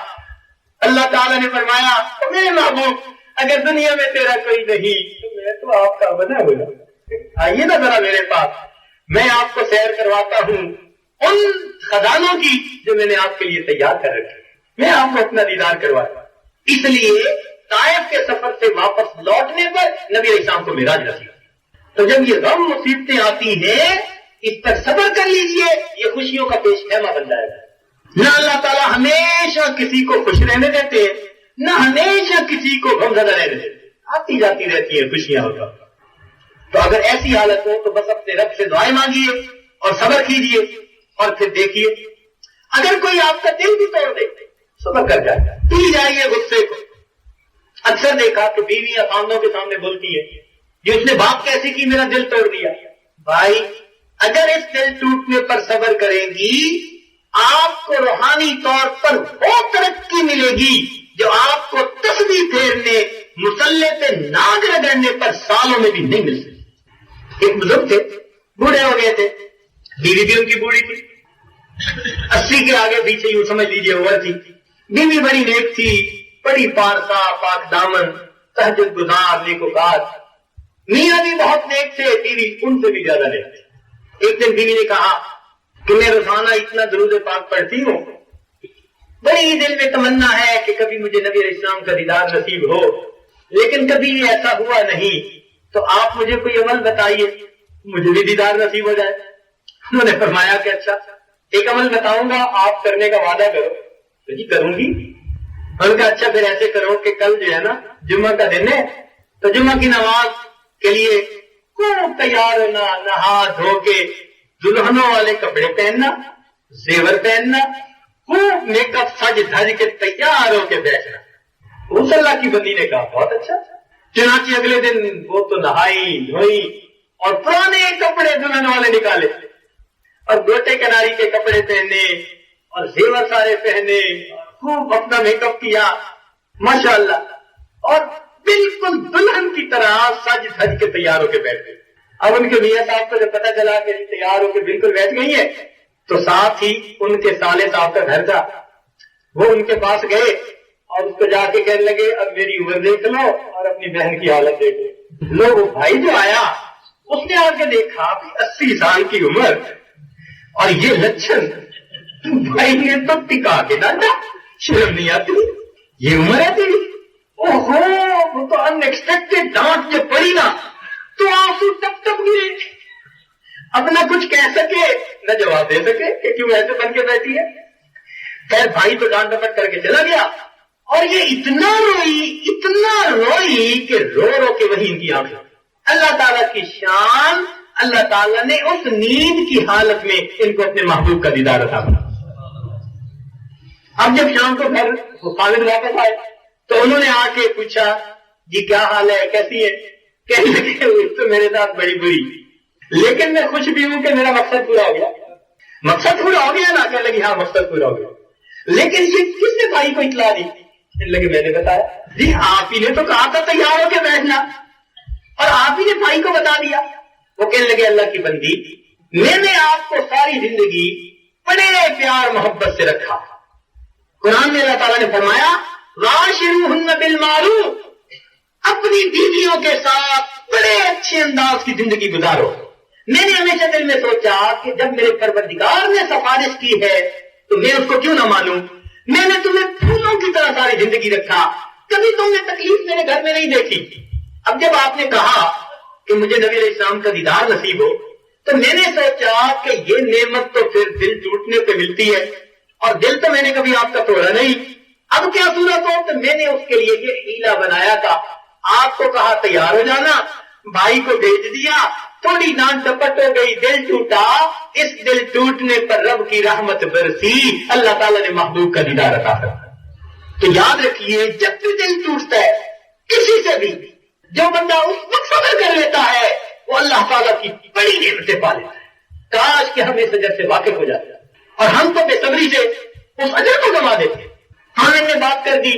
[SPEAKER 3] اللہ تعالیٰ نے فرمایا میرے محبوب اگر دنیا میں تیرا کوئی نہیں تو میں تو آپ کا بنا ہوا، آئیے نا ذرا میرے پاس، میں آپ کو سیر کرواتا ہوں ان خزانوں کی جو میں نے آپ کے لیے تیار کر رکھی، میں آپ کو اپنا دیدار کروایا۔ اس لیے طائف کے سفر سے واپس لوٹنے پر نبی علیہ السلام کو معراج نصیب۔ تو جب یہ غم مصیبتیں آتی ہیں اس پر صبر کر لیجئے، یہ خوشیوں کا پیش خیمہ بن جائے گا۔ نہ اللہ تعالیٰ ہمیشہ کسی کو خوش رہنے دیتے، نہ ہمیشہ کسی کو غمزدہ رہنے دیتے، آتی جاتی رہتی ہیں خوشیاں ہوگا۔ تو اگر ایسی حالت ہو تو بس اپنے رب سے دعائیں مانگیے اور صبر کیجئے، اور پھر دیکھیے اگر کوئی آپ کا دل بھی توڑ دے صبر کر جائے، پی جائیے غصے کو۔ اکثر دیکھا کہ بیویاں خاندوں کے سامنے بولتی ہے کہ اس نے بات کیسی کی میرا دل توڑ دیا۔ بھائی اگر اس دل ٹوٹنے پر صبر کریں گی آپ کو روحانی طور پر وہ ترقی ملے گی جو آپ کو تسبیح پھیرنے، مصلے پہ ناگ رگڑنے پر سالوں میں بھی نہیں مل سکتی۔ ایک بزرگ تھے، بوڑھے ہو گئے تھے، بیوی بھی ان کی بوڑھی تھی، 80 کے آگے پیچھے یوں سمجھ لیجیے عمر تھی۔ بیوی بڑی نیک تھی، بڑی پارسا، پاک دامن، تہجد گزار، نیکوکار۔ میاں بھی بہت نیک تھے، بیوی ان سے بھی زیادہ نیک تھے۔ ایک دن بیوی نے کہا کہ میں روزانہ اتنا درود پاک پڑھتی ہوں، بڑی دل میں تمنا ہے کہ کبھی مجھے نبی علیہ السلام کا دیدار نصیب ہو، لیکن کبھی ایسا ہوا نہیں، تو آپ مجھے کوئی عمل بتائیے مجھے بھی دیدار نصیب ہو جائے۔ انہوں نے فرمایا کہ اچھا ایک عمل بتاؤں گا، آپ کرنے کا وعدہ کرو۔ تو جی کروں گی۔ انہوں نے کہا اچھا پھر ایسے کرو کہ کل جو ہے نا جمعہ کا دن ہے، تو جمعہ کی نماز کے لیے خوب تیار ہونا، نہا دھو کے دلہنوں والے کپڑے پہننا، زیور پہننا، خوب میک اپ سج دھج کے تیار ہو کے بیٹھنا۔ اس اللہ کی بندی نے کہا بہت اچھا۔ چنانچہ اگلے دن وہ تو نہائی دھوئی اور پرانے کپڑے دلہن والے نکالے اور گوٹے کناری کے کپڑے پہنے اور زیور سارے پہنے، خوب اپنا میک اپ کیا ماشاءاللہ، اور بالکل دلہن کی طرح سج دھج کے تیار ہو کے بیٹھ گئی۔ اب ان کے میاں صاحب کو جب پتا چلا کہ تیار ہو کے بالکل بیٹھ گئی ہے تو ساتھ ہی ان کے سالے صاحب کا گھر تھا، وہ ان کے پاس گئے اور اس کو جا کے کہنے لگے اب میری عمر دیکھ لو اور اپنی بہن کی حالت دیکھ لو۔ لوگ بھائی جو آیا اس نے آ کے دیکھا 80 سال کی عمر اور یہ لچھن، بھائی نے تو ٹکا کے ڈالا، شرم نہیں آتی، یہ عمر ہے تیری؟ اوہو وہ تو ان ایکسپیکٹڈ ڈانٹ جو پڑی نا تو آنسو ٹپ ٹپ گرے، اب نہ کچھ کہہ سکے نہ جواب دے سکے کہ کیوں ایسے بن کے بیٹھی ہے۔ خیر بھائی تو ڈانٹ ڈپٹ کر کے چلا گیا اور یہ اتنا روئی کہ رو رو کے وہی ان کی آنکھیں۔ اللہ تعالیٰ کی شان، اللہ تعالیٰ نے اس نیند کی حالت میں ان کو اپنے محبوب کا دیدار عطا کیا۔ اب جب شام کو گھر خالد واپس آئے تو انہوں نے آ کے پوچھا جی کیا حال ہے، کیسی ہے؟ کہنے لگے تو میرے ساتھ بڑی بری، لیکن میں خوش بھی ہوں کہ میرا مقصد پورا ہو گیا۔ مقصد پورا ہو گیا نا؟ کہنے لگی ہاں مقصد پورا ہو گیا، لیکن یہ کس نے بھائی کو اطلاع دی؟ کہنے لگے میں نے بتایا۔ جی آپ ہی نے تو کہا تھا تیار ہو کے بیٹھنا اور آپ ہی نے بھائی کو بتا دیا۔ وہ کہنے لگے اللہ کی بندی میں نے آپ کو ساری زندگی بڑے پیار محبت سے رکھا، قرآن میں اللہ تعالیٰ نے فرمایا وَعَاشِرُوهُنَّ بِالْمَعْرُوفِ، اپنی بیویوں کے ساتھ بڑے اچھے انداز کی زندگی گزارو۔ میں نے ہمیشہ دل میں سوچا کہ جب میرے پروردگار نے سفارش کی ہے تو میں اس کو کیوں نہ مانوں؟ میں نے تمہیں پھولوں کی طرح ساری زندگی رکھا، کبھی تم نے تکلیف میرے گھر میں نہیں دیکھی۔ اب جب آپ نے کہا کہ مجھے نبی علیہ السلام کا دیدار نصیب ہو تو میں نے سوچا کہ یہ نعمت تو پھر دل ٹوٹنے پہ ملتی ہے اور دل تو میں نے کبھی آپ کا توڑا نہیں، اب کیا صورت ہو؟ تو میں نے اس کے لیے یہ ہیلا بنایا تھا، آپ کو کہا تیار ہو جانا، بھائی کو بھیج دیا، تھوڑی ڈانٹ ڈپٹ ہو گئی، دل ٹوٹا، اس دل ٹوٹنے پر رب کی رحمت برسی، اللہ تعالیٰ نے محبوب کا دیدار عطا کیا۔ تو یاد رکھیے جب بھی دل ٹوٹتا ہے کسی سے بھی، جو بندہ اس وقت صبر کر لیتا ہے وہ اللہ تعالیٰ کی بڑی نعمتیں پا لیتا ہے۔ کاش کہ ہم اس اجر سے واقف ہو جاتے اور ہم تو بے صبری سے اس اجر کو گنوا دیتے۔ خامن نے بات کر دی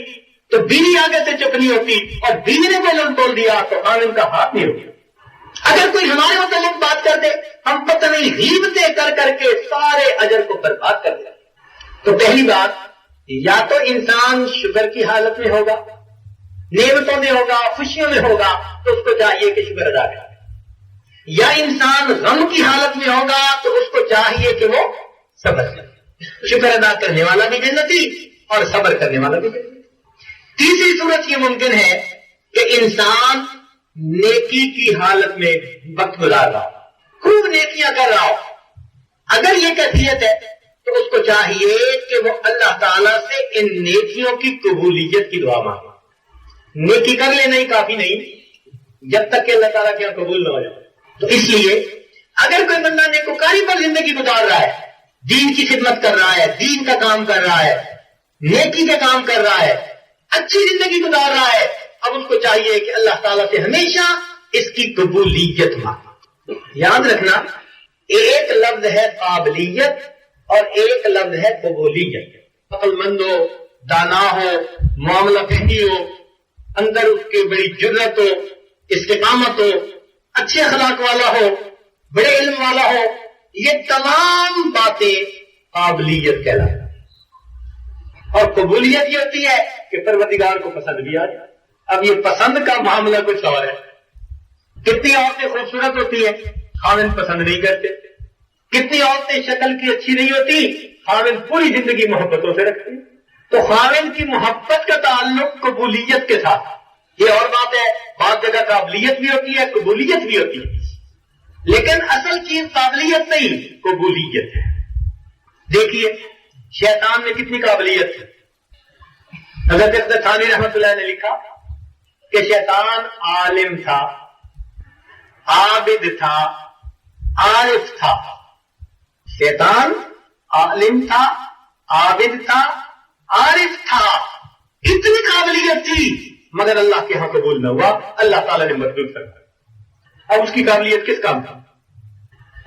[SPEAKER 3] تو بیوی آگے سے چپ نہیں ہوتی اور بیوی نے پہلے بول دیا تو خامن کا ہاتھ نہیں ہوتا۔ اگر کوئی ہمارے متعلق بات کر دے ہم پتہ نہیں غیبتیں کر کر کے سارے اجر کو برباد کر دیں۔ تو پہلی بات، یا تو انسان شکر کی حالت میں ہوگا، نعمتوں میں ہوگا، خوشیوں میں ہوگا تو اس کو چاہیے کہ شکر ادا کرے، یا انسان غم کی حالت میں ہوگا تو اس کو چاہیے کہ وہ صبر کرے۔ شکر ادا کرنے والا بھی جنتی اور صبر کرنے والا بھی جنتی۔ تیسری صورت یہ ممکن ہے کہ انسان نیکی کی حالت میں وقت گزار رہا ہو، خوب نیکیاں کر رہا ہو، اگر یہ کیفیت ہے تو اس کو چاہیے کہ وہ اللہ تعالیٰ سے ان نیکیوں کی قبولیت کی دعا مانگے۔ نیکی کر لینا ہی کافی نہیں جب تک کہ اللہ تعالیٰ کے یہاں قبول نہ ہو جائے۔ تو اس لیے اگر کوئی بندہ نیکوکاری پر زندگی گزار رہا ہے، دین کی خدمت کر رہا ہے، دین کا کام کر رہا ہے، نیکی کا کام کر رہا ہے، اچھی زندگی گزار رہا ہے، اب اس کو چاہیے کہ اللہ تعالیٰ سے ہمیشہ اس کی قبولیت مانگے۔ یاد رکھنا، ایک لفظ ہے قابلیت اور ایک لفظ ہے قبولیت۔ عقل مند ہو، دانا ہو، معاملہ فہمی ہو، اندر اس کے بڑی جرت ہو، استقامت ہو، اچھے اخلاق والا ہو، بڑے علم والا ہو، یہ تمام باتیں قابلیت کہلاتی ہیں۔ اور قبولیت یہ ہوتی ہے کہ پروردگار کو پسند بھی آ جائے۔ اب یہ پسند کا معاملہ کچھ اور ہے۔ کتنی عورتیں خوبصورت ہوتی ہیں، خاوند پسند نہیں کرتے۔ کتنی عورتیں شکل کی اچھی نہیں ہوتی، خاوند پوری زندگی محبتوں سے رکھتے ہیں۔ تو خاوند کی محبت کا تعلق قبولیت کے ساتھ، یہ اور بات ہے۔ بعض جگہ قابلیت بھی ہوتی ہے، قبولیت بھی ہوتی ہے، لیکن اصل چیز قابلیت نہیں، قبولیت ہے۔ دیکھیے شیطان میں کتنی قابلیت ہے۔ حضرت اقدس ثانی رحمۃ اللہ نے لکھا کہ شیطان عالم تھا، عابد تھا، عارف تھا۔ شیطان عالم تھا، عابد تھا، عارف تھا، اتنی قابلیت تھی، مگر اللہ کے ہاں قبول نہ ہوا، اللہ تعالیٰ نے مردود کر دیا۔ اب اس کی قابلیت کس کام تھا؟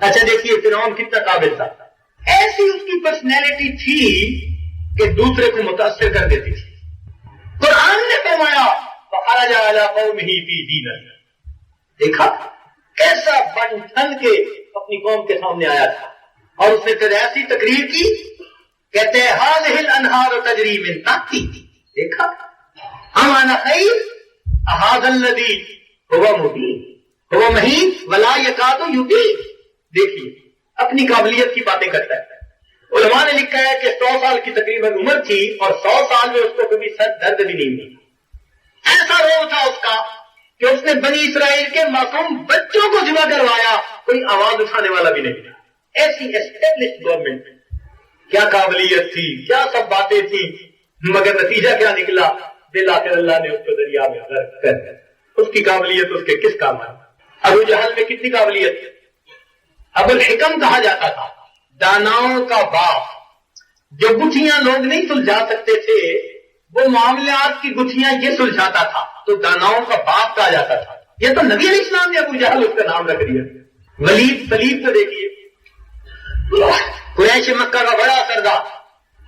[SPEAKER 3] اچھا دیکھیے فرعون کتنا قابل تھا، ایسی اس کی پرسنالٹی تھی کہ دوسرے کو متاثر کر دیتی تھی۔ قرآن نے فرمایا فخرج علی قومہ فی زینتہ، دیکھا کیسا بن ٹھن کے اپنی قوم کے سامنے آیا تھا، اور اس نے پھر ایسی تقریر کی، کہتے ہیں ہذہ الانہار تجری من تحتی، دیکھا ام انا خیر ھذا الذی هو مبین هو مہین ولا یکاد یبین۔ دیکھیے اپنی قابلیت کی باتیں کرتا ہے۔ علماء نے لکھا ہے کہ 100 سال کی تقریباً عمر تھی اور 100 سال میں اس کو کبھی سر درد بھی نہیں ہوئی۔ ایسا روح تھا اس کا کہ اس نے بنی اسرائیل کے معصوم بچوں کو ذبح کروایا، کوئی آواز اٹھانے والا بھی نہیں تھا۔ ایسی اسٹیبلش گورنمنٹ، کیا قابلیت تھی، کیا سب باتیں تھیں، مگر نتیجہ کیا نکلا؟ بالآخر اللہ نے اس کو دریا میں غرق کر دیا۔ اس کی قابلیت اس کے کس کام آئی؟ ابو جہل میں کتنی قابلیت تھی؟ ابو الحکم کہا جاتا تھا، داناؤں کا باپ۔ جو گتھیاں لوگ نہیں سلجھا سکتے تھے وہ معاملات کی گتھیاں یہ سلجھاتا تھا، تو داناؤں کا باپ کہا جاتا تھا۔ یہ تو نبی علیہ السلام نے ابو جہل اس کا نام رکھ دیا۔ ولید سلیب کو دیکھیے، قریش مکہ کا بڑا سردار،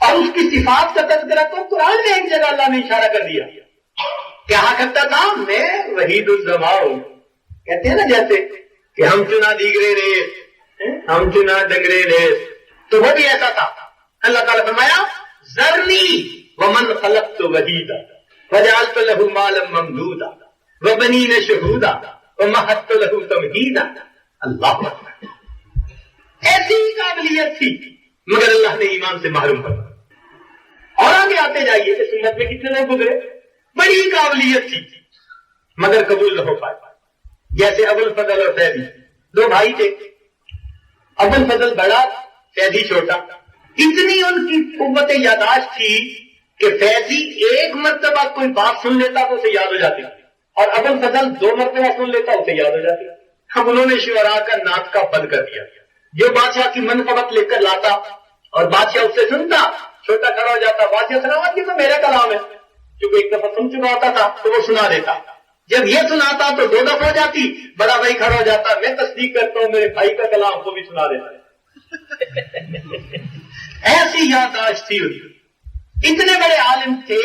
[SPEAKER 3] اور اس کی صفات کا تذکرہ تو قرآن میں ایک جگہ اللہ نے اشارہ کر دیا۔ کیا کرتا تھا؟ میں وحید الزماؤ، کہتے ہیں نا جیسے کہ ہم چنا دیگرے ریس، ہم چنا ڈگرے ریس، تو وہ بھی ایسا تھا۔ اللہ تعالیٰ فرمایا ذرنی ومن خلقت وحیدا وجعلت له مالا ممدودا وبنین شہودا ومہدت له تمہیدا۔ اللہ اکبر، ایسی قابلیت تھی مگر اللہ نے ایمان سے محروم کر دیا۔ اور آگے آتے جائیے کہ سنت میں کتنے لوگ گزرے، بڑی قابلیت تھی مگر قبول نہ ہو پائے۔ جیسے ابو الفضل اور فیضی، دو بھائی تھے، ابو الفضل بڑا، فیضی چھوٹا۔ اتنی ان کی قوت یاداشت تھی کہ فیضی ایک مرتبہ کوئی بات سن لیتا تو اسے یاد ہو جاتی، اور ابو الفضل 2 مرتبہ سن لیتا اسے یاد ہو جاتی۔ اب انہوں نے شعراء کا ناطقہ بند کر دیا، جو بادشاہ کی منقبت لے کر لاتا اور بادشاہ اس سے سنتا، چھوٹا کھڑا ہو جاتا، بادشاہ سلامت، یہ تو میرا کلام ہے، کیونکہ ایک دفعہ سن چکا ہوتا تھا تو وہ سنا دیتا۔ جب یہ سناتا تو 2 دفعہ ہو جاتی، بڑا بھائی کھڑا ہو جاتا، میں تصدیق کرتا ہوں میرے بھائی کا کلام، کو بھی سنا دیتا۔ ایسی یادداشت تھی۔ اتنے بڑے عالم تھے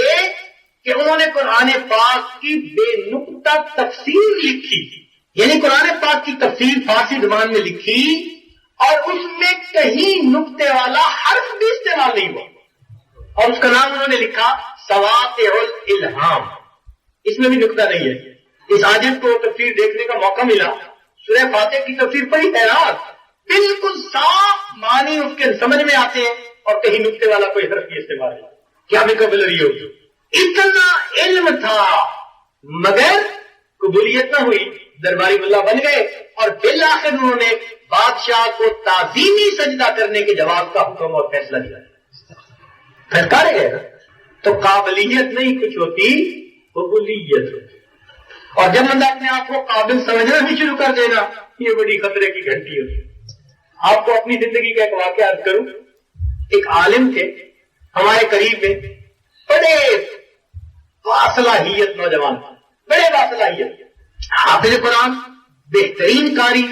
[SPEAKER 3] کہ انہوں نے قرآن پاک کی بے نقطہ تفسیر لکھی، یعنی قرآن پاک کی تفسیر فارسی زبان میں لکھی، اور اس میں کہیں نقطے والا حرف بھی استعمال نہیں ہوا، اور اس کا نام انہوں نے لکھا سواطع الالہام۔ اس میں بھی نقطہ نہیں ہے۔ اس عاجز کو تفسیر دیکھنے کا موقع ملا، سورہ فاتح کی تفسیر پڑھی، حیران، بالکل صاف معنی اس کے سمجھ میں آتے ہیں، اور کہیں نقطے والا کوئی حرف بھی استعمال نہیں. کیا ویکیبلری ہوگی. اتنا علم تھا مگر قبولیت نہ ہوئی. درباری ملا بن گئے اور بالآخر انہوں نے بادشاہ کو تعظیمی سجدہ کرنے کے جواب کا حکم اور فیصلہ دیا. پھٹکارے گئے. تو قابلیت نہیں کچھ ہوتی، قبولیت ہوتی. اور جب بندہ اپنے آپ کو قابل سمجھنا بھی شروع کر دینا، یہ بڑی خطرے کی گھنٹی ہوتی. آپ کو اپنی زندگی کا ایک واقعہ عرض کروں. ایک عالم تھے ہمارے قریب میں، بڑے باصلاحیت نوجوان، بڑے باصلاحیت، حافظ قرآن، بہترین قاری،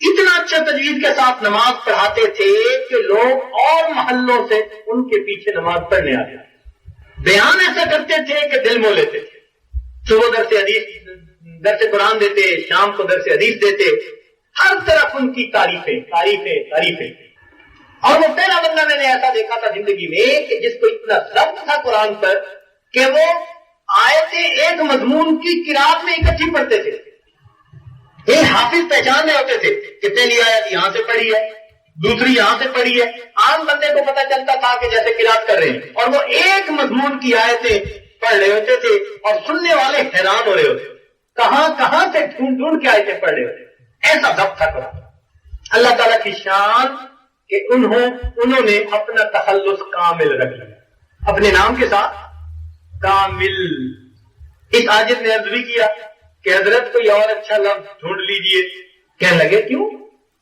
[SPEAKER 3] اتنا اچھا تجوید کے ساتھ نماز پڑھاتے تھے کہ لوگ اور محلوں سے ان کے پیچھے نماز پڑھنے آتے. بیان ایسا کرتے تھے کہ دل مو لیتے تھے. صبح درس قرآن دیتے، شام کو درس حدیث دیتے، ہر طرف ان کی تعریفیں تعریفیں تعریفیں. اور وہ پہلا بندہ میں نے ایسا دیکھا تھا زندگی میں کہ جس کو اتنا ضبط تھا قرآن پر کہ وہ آیتیں ایک مضمون کی قرات میں اکٹھی پڑھتے تھے. ایک حافظ پہچان رہے ہوتے تھے کہ پہلی آیت یہاں سے پڑھی ہے، دوسری یہاں سے پڑھی ہے. عام بندے کو پتہ چلتا تھا کہ جیسے قرات کر رہے ہیں، اور وہ ایک مضمون کی آیتیں پڑھ رہے ہوتے تھے اور سننے والے حیران ہو رہے ہوتے، کہاں کہاں سے ڈھونڈ ڈھونڈ کے آیتیں پڑھ رہے ہوتے. ایسا ضبط تھا قرآن. اللہ تعالیٰ کی شان کہ انہوں نے اپنا تخلص کامل رکھ لیا اپنے نام کے ساتھ، کامل. اس عاجز نے عرض بھی کیا کہ حضرت کوئی اور اچھا لفظ ڈھونڈ لیجئے. کہنے لگے کیوں؟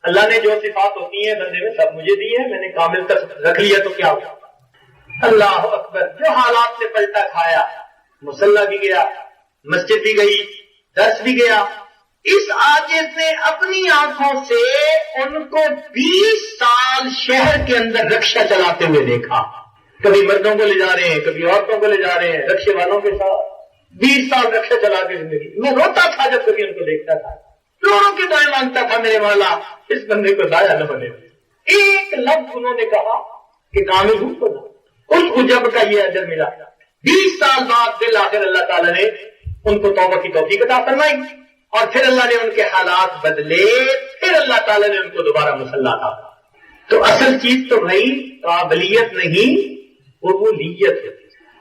[SPEAKER 3] اللہ نے جو صفات ہوتی ہیں بندے میں سب مجھے دی ہے، میں نے کامل تک رکھ لیا تو کیا ہوا. اللہ اکبر. جو حالات سے پلٹا کھایا، مصلی بھی گیا، مسجد بھی گئی، درس بھی گیا. اس عاجز نے اپنی آنکھوں سے ان کو 20 سال شہر کے اندر رکشہ چلاتے ہوئے دیکھا. کبھی مردوں کو لے جا رہے ہیں، کبھی عورتوں کو لے جا رہے ہیں، رکشے والوں کے ساتھ 20 سال رکشہ چلا کے زندگی. میں روتا تھا جب کبھی ان کو دیکھتا تھا، روڑوں کے دائیں مانگتا تھا میرے مولا اس بندے کو ضائع نہ ہونے. ایک لفظ انہوں نے کہا کہ کامل ہوں کو اس عجب کا یہ اجر ملا. 20 سال بعد بالآخر اللہ تعالیٰ نے ان کو توبہ کی توفیق عطا فرمائی اور پھر اللہ نے ان کے حالات بدلے، پھر اللہ تعالیٰ نے ان کو دوبارہ مسلح تھا. تو اصل چیز تو بھائی قابلیت نہیں، قبولیت ہے.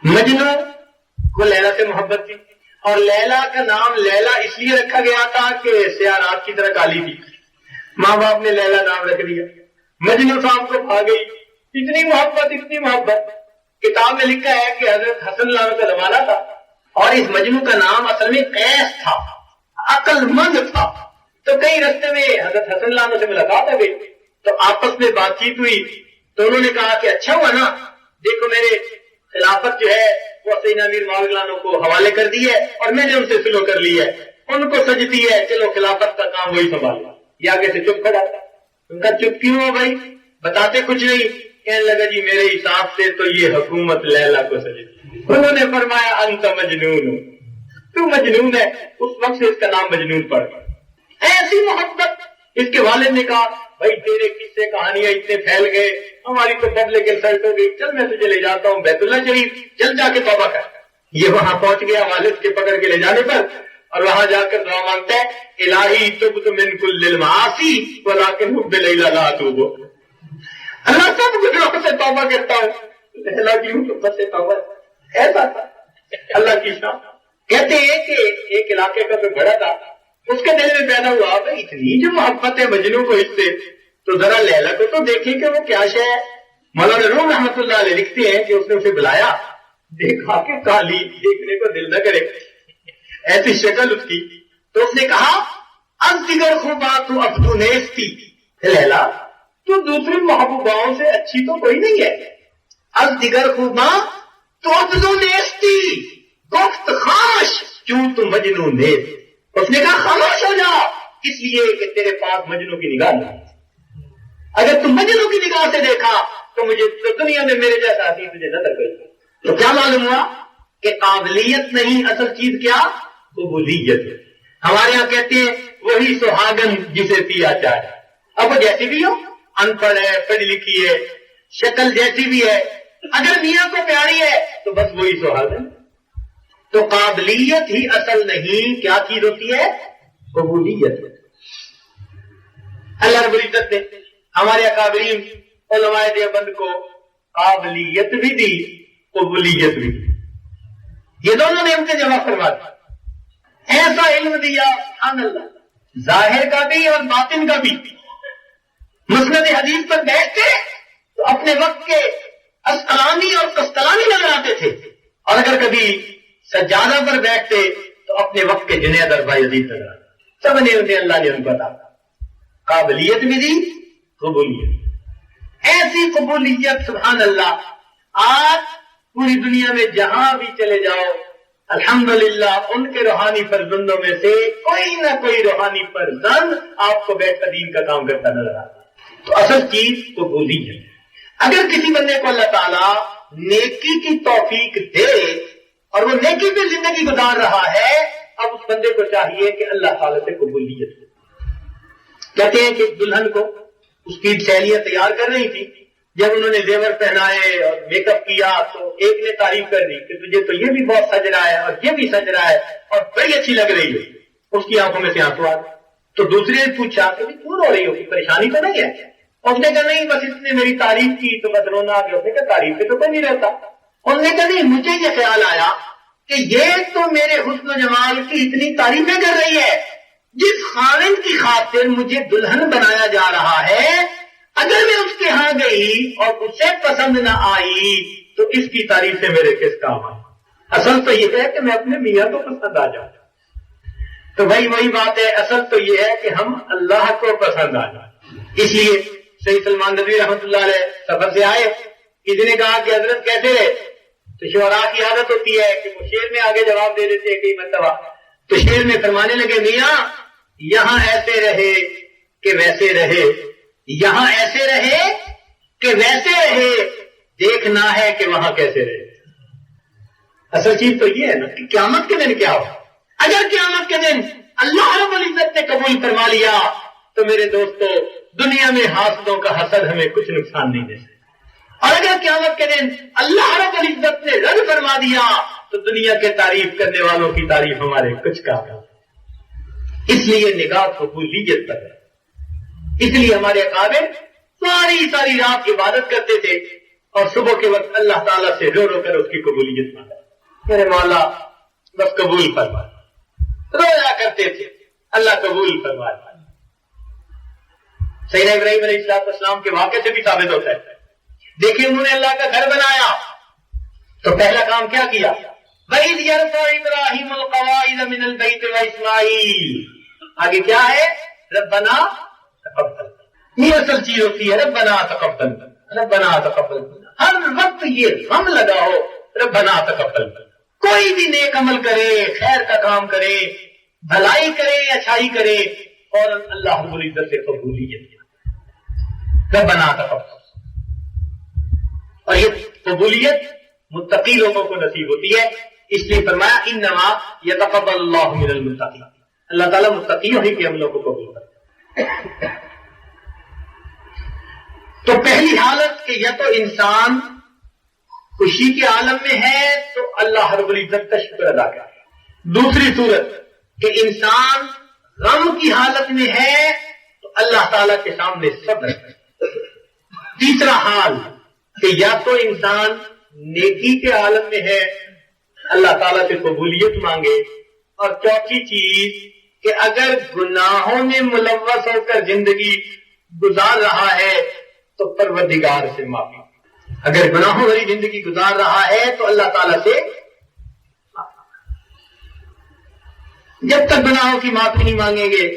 [SPEAKER 3] مجنو کو لیلا سے محبت تھی اور لیلا کا نام لیلا اس لیے رکھا گیا تھا کہ سیاہ رات کی طرح کالی تھی. ماں باپ نے لیلا نام رکھ دیا. مجنو صاحب کو کھا گئی. اتنی محبت اتنی محبت. کتاب میں لکھا ہے کہ حضرت حسن اللہ کا زمانہ تھا اور اس مجنو کا نام اصل میں قیس تھا، عقل مند تھا. تو کئی رستے میں حضرت حسن اللہ سے ملاقات ہو گئی تو آپس میں بات چیت ہوئی. تو انہوں نے کہا کہ اچھا ہوا نا، دیکھو میرے خلافت جو ہے وہ سیدنا امیر معاویہ کو حوالے کر دی ہے اور میں نے ان سے سلو کر لی ہے، ان کو سجدی ہے، چلو خلافت کا کام وہی سنبھالنا. یہ آگے سے چپ کھڑا تھا. ان کا چپ کیوں ہو بھائی، بتاتے کچھ نہیں. کہنے لگا جی میرے حساب سے تو یہ حکومت لیلا کو سجدی. انہوں نے فرمایا انت مجنون، تو مجنون ہے. اس وقت سے اس کا نام مجنون پڑ گیا. ایسی محبت. اس کے والد نے کہا بھائی تیرے قصے کہانیاں اتنے پھیل گئے، ہماری تو بدلے کے رزلٹ ہو گئی، چل میں تجھے لے جاتا ہوں بیت اللہ شریف، چل جا کے توبہ کر. یہ وہاں پہنچ گیا والد کے پکڑ کے لے جانے پر اور وہاں جا کر دعا مانگتا ہے الہی تبت من کل المعاصی ولکن حب لیلا لا اتوب. اللہ سب گناہوں سے توبہ کرتا ہوں، لیلا کی محبت سے توبہ. ایسا تھا اللہ کی شان. کہتے ہیں کہ ایک علاقے کا کوئی بڑا تھا، اس کے دل میں پیدا ہوا بھائی اتنی جو محبت ہے مجنو کو اس سے، تو ذرا لیلا کو تو دیکھیں کہ وہ کیا شے ہے. مولانا روم رحمۃ اللہ علیہ لکھتے ہیں کہ اس نے اسے بلایا، دیکھا کہ کالی، دیکھنے کو دل نہ کرے ایسی شکل اس کی. تو اس نے کہا از دیگر خوبات ابدو نیستی، لیلا تو دوسری محبوباؤں سے اچھی تو کوئی نہیں ہے. از دیگر خوباں تو ابدو نیستی گفت خاموش کیوں تم مجنو نیست. اس نے کہا خاموش ہو جا اس لیے کہ تیرے پاس مجنو کی نگاہ نہیں. اگر تم مجنو کی نگاہ سے دیکھا تو مجھے تو دنیا میں میرے جیسا آتی تجھے نظر گئی. تو کیا معلوم ہوا کہ قابلیت نہیں، اصل چیز کیا، قبولیت. ہمارے یہاں کہتے ہیں وہی سہاگن جسے پیا چاہے. اب وہ جیسی بھی ہو، ان پڑھ ہے، پڑھی لکھی ہے، شکل جیسی بھی ہے، اگر میاں کو پیاری ہے تو بس وہی سہاگن. تو قابلیت ہی اصل نہیں، کیا چیز ہوتی ہے، قبولیت. اللہ رب العزت نے ہمارے اکابرین علماء دیوبند کو قابلیت بھی دی، قبولیت بھی دی، یہ دونوں نعمتیں جمع کروا دی. ایسا علم دیا سبحان اللہ، ظاہر کا بھی اور باطن کا بھی. مسند حدیث پر بیٹھتے تو اپنے وقت کے اسقلانی اور قسطلانی نظر آتے تھے، اور اگر کبھی سجادہ پر بیٹھتے تو اپنے وقت کے جنید اور بایزید نظر آتے. سب نے انہیں اللہ نے ان کو عطا قابلیت بھی دی، قبولیت. ایسی قبولیت سبحان اللہ آج پوری دنیا میں جہاں بھی چلے جاؤ الحمدللہ ان کے روحانی فرزندوں میں سے کوئی نہ کوئی روحانی فرزند آپ کو بیٹھ کر دین کا کام کرتا نظر آتا. تو اصل چیز قبولیت. اگر کسی بندے کو اللہ تعالیٰ نیکی کی توفیق دے اور وہ نیکی پہ زندگی گزار رہا ہے، اب اس بندے کو چاہیے کہ اللہ تعالیٰ سے قبولیت ہو. کہتے ہیں کہ دلہن کو اس کی سہیلیاں تیار کر رہی تھی، جب انہوں نے زیور پہنائے اور میک اپ کیا تو ایک نے تعریف کر دی کہ تجھے تو یہ بھی بہت سج رہا ہے اور یہ بھی سج رہا ہے اور بڑی اچھی لگ رہی ہے. اس کی آنکھوں میں سے آنسو آ گئے. تو دوسرے نے پوچھا کہ کیوں رو رہی ہو، پریشانی تو نہیں ہے؟ اس نے کہا نہیں، بس اس نے میری تعریف کی تو بس رونا آ گیا. اس نے کہا تعریف پہ تو کوئی نہیں رہتا. انہوں نے کہا نہیں، مجھے یہ خیال آیا کہ یہ تو میرے حسن و جمال کی اتنی تعریفیں کر رہی ہے، جس خاوند کی خاطر مجھے دلہن بنایا جا رہا ہے، اگر میں اس کے ہاں گئی اور اسے پسند نہ آئی تو اس کی تعریف سے میرے کس کام آئی؟ اصل تو یہ ہے کہ میں اپنے میاں کو پسند آ جاؤں. تو بھائی وہی بات ہے، اصل تو یہ ہے کہ ہم اللہ کو پسند آ جائیں. اس لیے سید سلمان ندوی رحمۃ اللہ علیہ سفر سے آئے، کسی نے کہا کہ حضرت کیسے رہے؟ تو شعراء کی عادت ہوتی ہے کہ وہ شعر میں آگے جواب دے دیتے ہیں کئی مرتبہ. تو شعر میں فرمانے لگے میاں یہاں ایسے رہے کہ ویسے رہے، یہاں ایسے رہے کہ ویسے رہے، دیکھنا ہے کہ وہاں کیسے رہے. اصل چیز تو یہ ہے نا کہ قیامت کے دن کیا ہو. اگر قیامت کے دن اللہ رب العزت نے قبول فرما لیا تو میرے دوستو دنیا میں حاسدوں کا حسد ہمیں کچھ نقصان نہیں دے سکتا، اور اگر قیامت کے دن اللہ رب العزت نے رد فرما دیا تو دنیا کے تعریف کرنے والوں کی تعریف ہمارے کچھ کام نہیں. اس لیے نگاہ قبولیت پر ہے. اس لیے ہمارے اکابر ساری رات عبادت کرتے تھے اور صبح کے وقت اللہ تعالیٰ سے رو رو کر اس کی قبولیت مانگا. میرے مولا بس قبول فرما. رویا کرتے تھے اللہ قبول فرما. سیدنا ابراہیم علیہ السلام کے واقعے سے بھی ثابت ہوتا ہے. دیکھیں انہوں نے اللہ کا گھر بنایا تو پہلا کام کیا کیا؟ وَإِذْ يَرْفَعُ إِبْرَاهِيمُ الْقَوَاعِدَ مِنَ الْبَيْتِ وَإِسْمَاعِيلُ. آگے کیا ہے؟ ربنا تقبل. یہ اصل چیز ہوتی ہے ربنا تقبل، ربنا تقبل. ہر وقت یہ غم لگا ہو ربنا تقبل. کوئی بھی نیک عمل کرے، خیر کا کام کرے، بھلائی کرے، اچھائی کرے، اور اللہ رب العزت سے قبولیت ربنا تقبل. اور یہ قبولیت متقی لوگوں کو نصیب ہوتی ہے. اس لیے فرمایا انما یتقبل اللہ من المتقین. اللہ تعالیٰ متقیوں ہی کے عملوں کو قبول کرتا ہے. تو پہلی حالت کہ یا تو انسان خوشی کے عالم میں ہے تو اللہ رب العزت کا شکر ادا کرے. دوسری صورت کہ انسان غم کی حالت میں ہے تو اللہ تعالیٰ کے سامنے صبر. تیسرا حال کہ یا تو انسان نیکی کے عالم میں ہے اللہ تعالیٰ سے قبولیت مانگے، اور چوتھی چیز کہ اگر گناہوں میں ملوث ہو کر زندگی گزار رہا ہے تو پروردگار سے معافی. اگر گناہوں والی زندگی گزار رہا ہے تو اللہ تعالیٰ سے جب تک گناہوں کی معافی نہیں مانگیں گے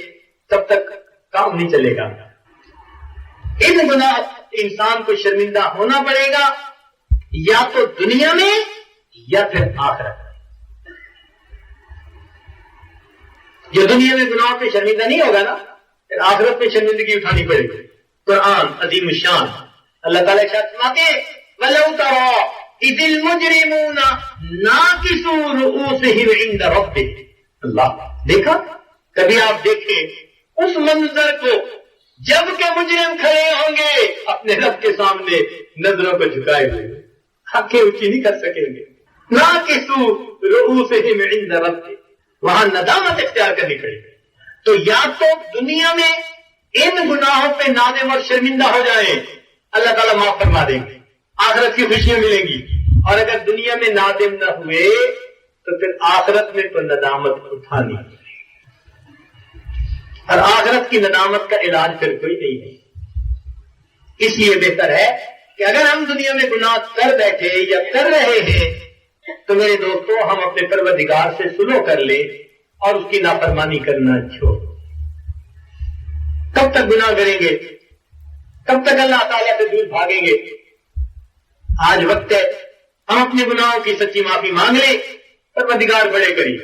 [SPEAKER 3] تب تک کام نہیں چلے گا. ان گناہ انسان کو شرمندہ ہونا پڑے گا یا تو دنیا میں یا پھر آخرت. جو دنیا میں گناہوں پہ شرمندہ نہیں ہوگا نا پھر آخرت پہ شرمندگی اٹھانی پڑے گی. قرآن عظیم الشان اللہ تعالیٰ فرماتے وَلَوْ تَرَىٰ إِذِ الْمُجْرِمُونَ نَاكِسُو رُءُوسِهِمْ عِندَ رَبِّهِمْ. اللہ دیکھا کبھی آپ دیکھیں اس منظر کو جب کہ مجرم کھڑے ہوں گے اپنے رب کے سامنے نظروں کو جھکائے ہوئے، آنکھیں اونچی نہیں کر سکیں گے. نَاكِسُو رُءُوسِهِمْ عِندَ رَبِّهِمْ. وہاں ندامت اختیار کرنی پڑے گی. تو یا تو دنیا میں ان گناہوں پہ نادم اور شرمندہ ہو جائیں اللہ تعالیٰ معاف فرما دیں گے، آخرت کی خوشیاں ملیں گی، اور اگر دنیا میں نادم نہ ہوئے تو پھر آخرت میں تو ندامت اٹھانی، اور آخرت کی ندامت کا علاج پھر کوئی نہیں ہے۔ اس لیے بہتر ہے کہ اگر ہم دنیا میں گناہ کر بیٹھے یا کر رہے ہیں تو میرے دوستو ہم اپنے پروردگار سے سلو کر لیں اور اس کی نافرمانی کرنا چھوڑ۔ کب تک گناہ کریں گے؟ کب تک اللہ تعالیٰ سے دور بھاگیں گے؟ آج وقت ہے ہم اپنے گناہوں کی سچی معافی مانگ لیں۔ پروردگار بڑے قریب،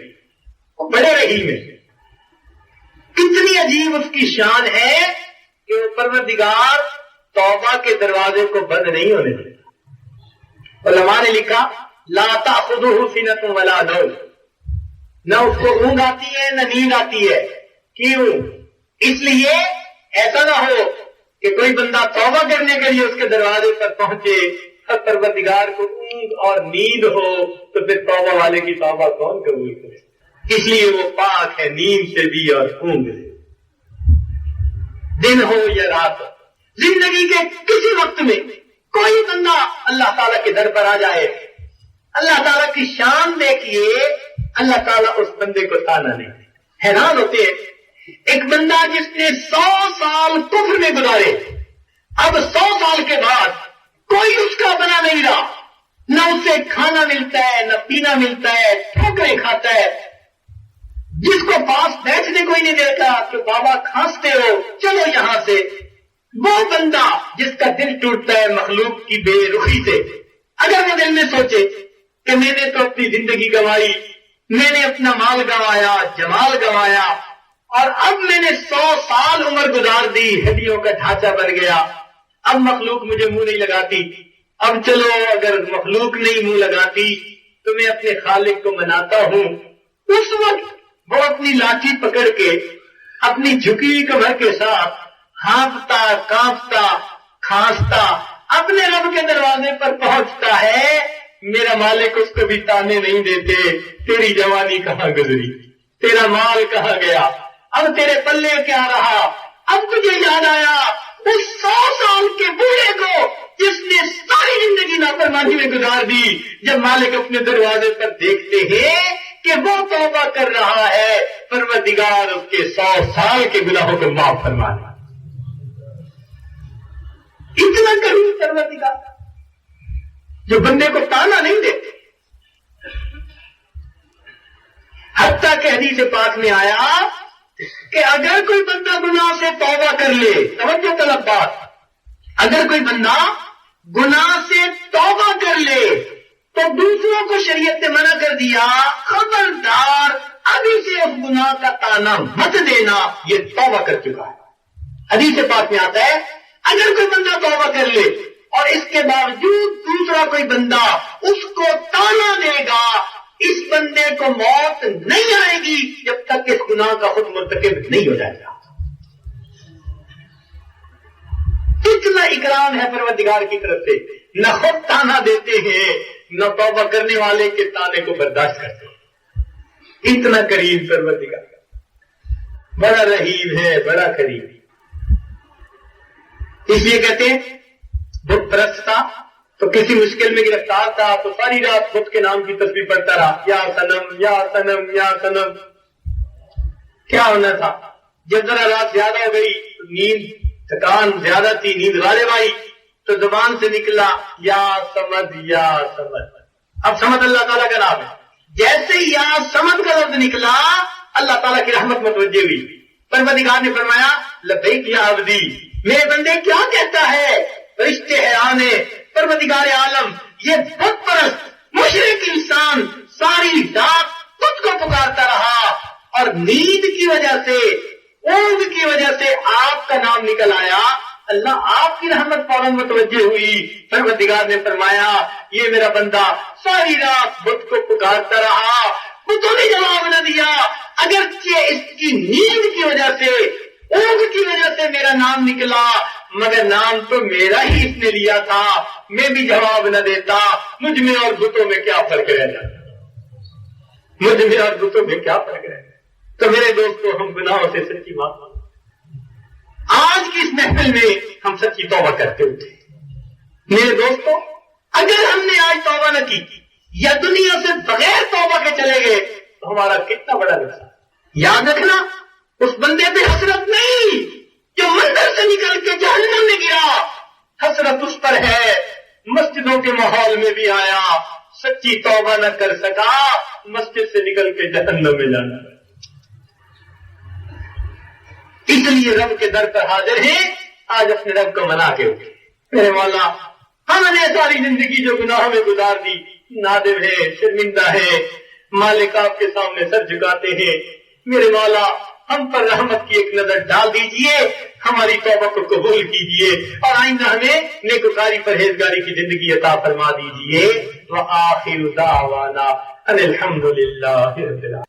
[SPEAKER 3] بڑے رحیم ہے۔ کتنی عجیب اس کی شان ہے کہ وہ پروردگار توبہ کے دروازے کو بند نہیں ہونے دیتا۔ علماء نے لکھا لا تأخذہ سنۃ ولا نوم، نہ اس کو اونگ آتی ہے نہ نیند آتی ہے۔ کیوں؟ اس لیے ایسا نہ ہو کہ کوئی بندہ توبہ کرنے کے لیے اس کے دروازے پر پہنچے اور پروردگار کو اونگ اور نیند ہو تو پھر توبہ والے کی توبہ کون قبول کرے؟ اس لیے وہ پاک ہے نیند سے بھی اور اونگ سے، دن ہو یا رات ہو۔ زندگی کے کسی وقت میں کوئی بندہ اللہ تعالیٰ کے در پر آ جائے، اللہ تعالیٰ کی شان دیکھیے، اللہ تعالیٰ اس بندے کو تانا نہیں۔ حیران ہوتے ہیں ایک بندہ جس نے 100 سال کفر میں گزارے، اب 100 سال کے بعد کوئی اس کا بنا نہیں رہا، نہ اسے کھانا ملتا ہے نہ پینا ملتا ہے، ٹھوکریں کھاتا ہے، جس کو پاس بیٹھنے کوئی نہیں دیتا کہ بابا کھانستے ہو چلو یہاں سے۔ وہ بندہ جس کا دل ٹوٹتا ہے مخلوق کی بے رخی سے، اگر وہ دل میں سوچے کہ میں نے تو اپنی زندگی گنوائی، میں نے اپنا مال گنوایا، جمال گنوایا، اور اب میں نے 100 سال عمر گزار دی، ہڈیوں کا ڈھانچہ بن گیا، اب مخلوق مجھے منہ نہیں لگاتی، اب چلو اگر مخلوق نہیں منہ لگاتی تو میں اپنے خالق کو مناتا ہوں۔ اس وقت وہ اپنی لاٹھی پکڑ کے اپنی جھکی ہوئی کمر کے ساتھ ہانپتا کانپتا کھانستا اپنے رب کے دروازے پر پہنچتا ہے۔ میرا مالک اس کو بھی تانے نہیں دیتے، تیری جوانی کہاں گزری، تیرا مال کہاں گیا، اب تیرے پلے کیا رہا؟ اب تجھے یاد آیا اس 100 سال کے بوڑھے کو جس نے ساری زندگی نافرمانی میں گزار دی۔ جب مالک اپنے دروازے پر دیکھتے ہیں کہ وہ توبہ کر رہا ہے، پروردگار اس کے 100 سال کے گناہوں کو معاف فرمانا۔ اتنا کریم پروردگار جو بندے کو تانا نہیں دیتے۔ حتیٰ کہ حدیث پاک میں آیا کہ اگر کوئی بندہ گناہ سے توبہ کر لے، توجہ طلب بات، اگر کوئی بندہ گناہ سے توبہ کر لے تو دوسروں کو شریعت نے منع کر دیا، خبردار ابھی سے اس گناہ کا تانا مت دینا، یہ توبہ کر چکا ہے۔ حدیث پاک میں آتا ہے اگر کوئی بندہ توبہ کر لے اور اس کے باوجود دوسرا کوئی بندہ اس کو تانا دے گا، اس بندے کو موت نہیں آئے گی جب تک اس گناہ کا خود مرتکب نہیں ہو جائے گا۔ کتنا اکرام ہے پروردگار کی طرف سے، نہ خود تانا دیتے ہیں نہ توبہ کرنے والے کے تانے کو برداشت کرتے ہیں۔ اتنا کریم پروردگار، بڑا رحیم ہے، بڑا کریم۔ اس لیے کہتے ہیں بت پرست تھا تو کسی مشکل میں گرفتار تھا تو ساری رات بت کے نام کی تسبیح پڑھتا رہا، یا صنم یا صنم یا صنم۔ کیا ہونا تھا؟ جب ذرا رات زیادہ ہو گئی، نیند تھکان زیادہ تھی، نیند غالب آئی تو زبان سے نکلا یا سمد یا سمد۔ اب سمد اللہ تعالیٰ کا نام ہے، جیسے یا سمد کا لفظ نکلا اللہ تعالیٰ کی رحمت متوجہ ہوئی۔ پروردگار نے فرمایا لبیک یا عبدی، میرے بندے کیا کہتا ہے؟ فرشتے حیران ہیں، پروردگار عالم یہ بت پرست مشرک انسان ساری رات خود کو پکارتا رہا اور نیند کی وجہ سے، اونگ کی وجہ سے آپ کا نام نکل آیا، اللہ آپ کی رحمت فوراً متوجہ ہوئی۔ پروردگار نے فرمایا یہ میرا بندہ ساری رات بت کو پکارتا رہا، بتوں نے جواب نہ دیا، اگرچہ اس کی نیند کی وجہ سے، اونگ کی وجہ سے میرا نام نکلا، مگر نام تو میرا ہی اس نے لیا تھا، میں بھی جواب نہ دیتا، مجھ میں اور بتوں میں کیا فرق رہ جاتا، مجھ میں اور بتوں میں کیا فرق رہ جاتا۔ تو میرے دوستو ہم گناہوں سے سچی بات، آج کی اس محفل میں ہم سچی توبہ کرتے ہوتے۔ میرے دوستو اگر ہم نے آج توبہ نہ کی یا دنیا سے بغیر توبہ کے چلے گئے تو ہمارا کتنا بڑا نقصان. یاد رکھنا اس بندے پہ حسرت نہیں جو مندر سے نکل کے جہنم میں گرا، حسرت اس پر ہے مسجدوں کے ماحول میں بھی آیا، سچی توبہ نہ کر سکا، مسجد سے نکل کے جہنم میں جانا. اس لیے رب کے در پر حاضر ہیں، آج اپنے رب کو منا کے اٹھے. میرے مولا ہم نے ساری زندگی جو گناہوں میں گزار دی، نادم ہے، شرمندہ ہے، مالک آپ کے سامنے سر جھکاتے ہیں. میرے مولا ہم پر رحمت کی ایک نظر ڈال دیجئے، ہماری توبہ کو قبول کیجئے اور آئندہ ہمیں نیکوکاری پرہیزگاری کی زندگی عطا فرما دیجئے. وآخر دعوانا ان الحمد للہ رب العالمین.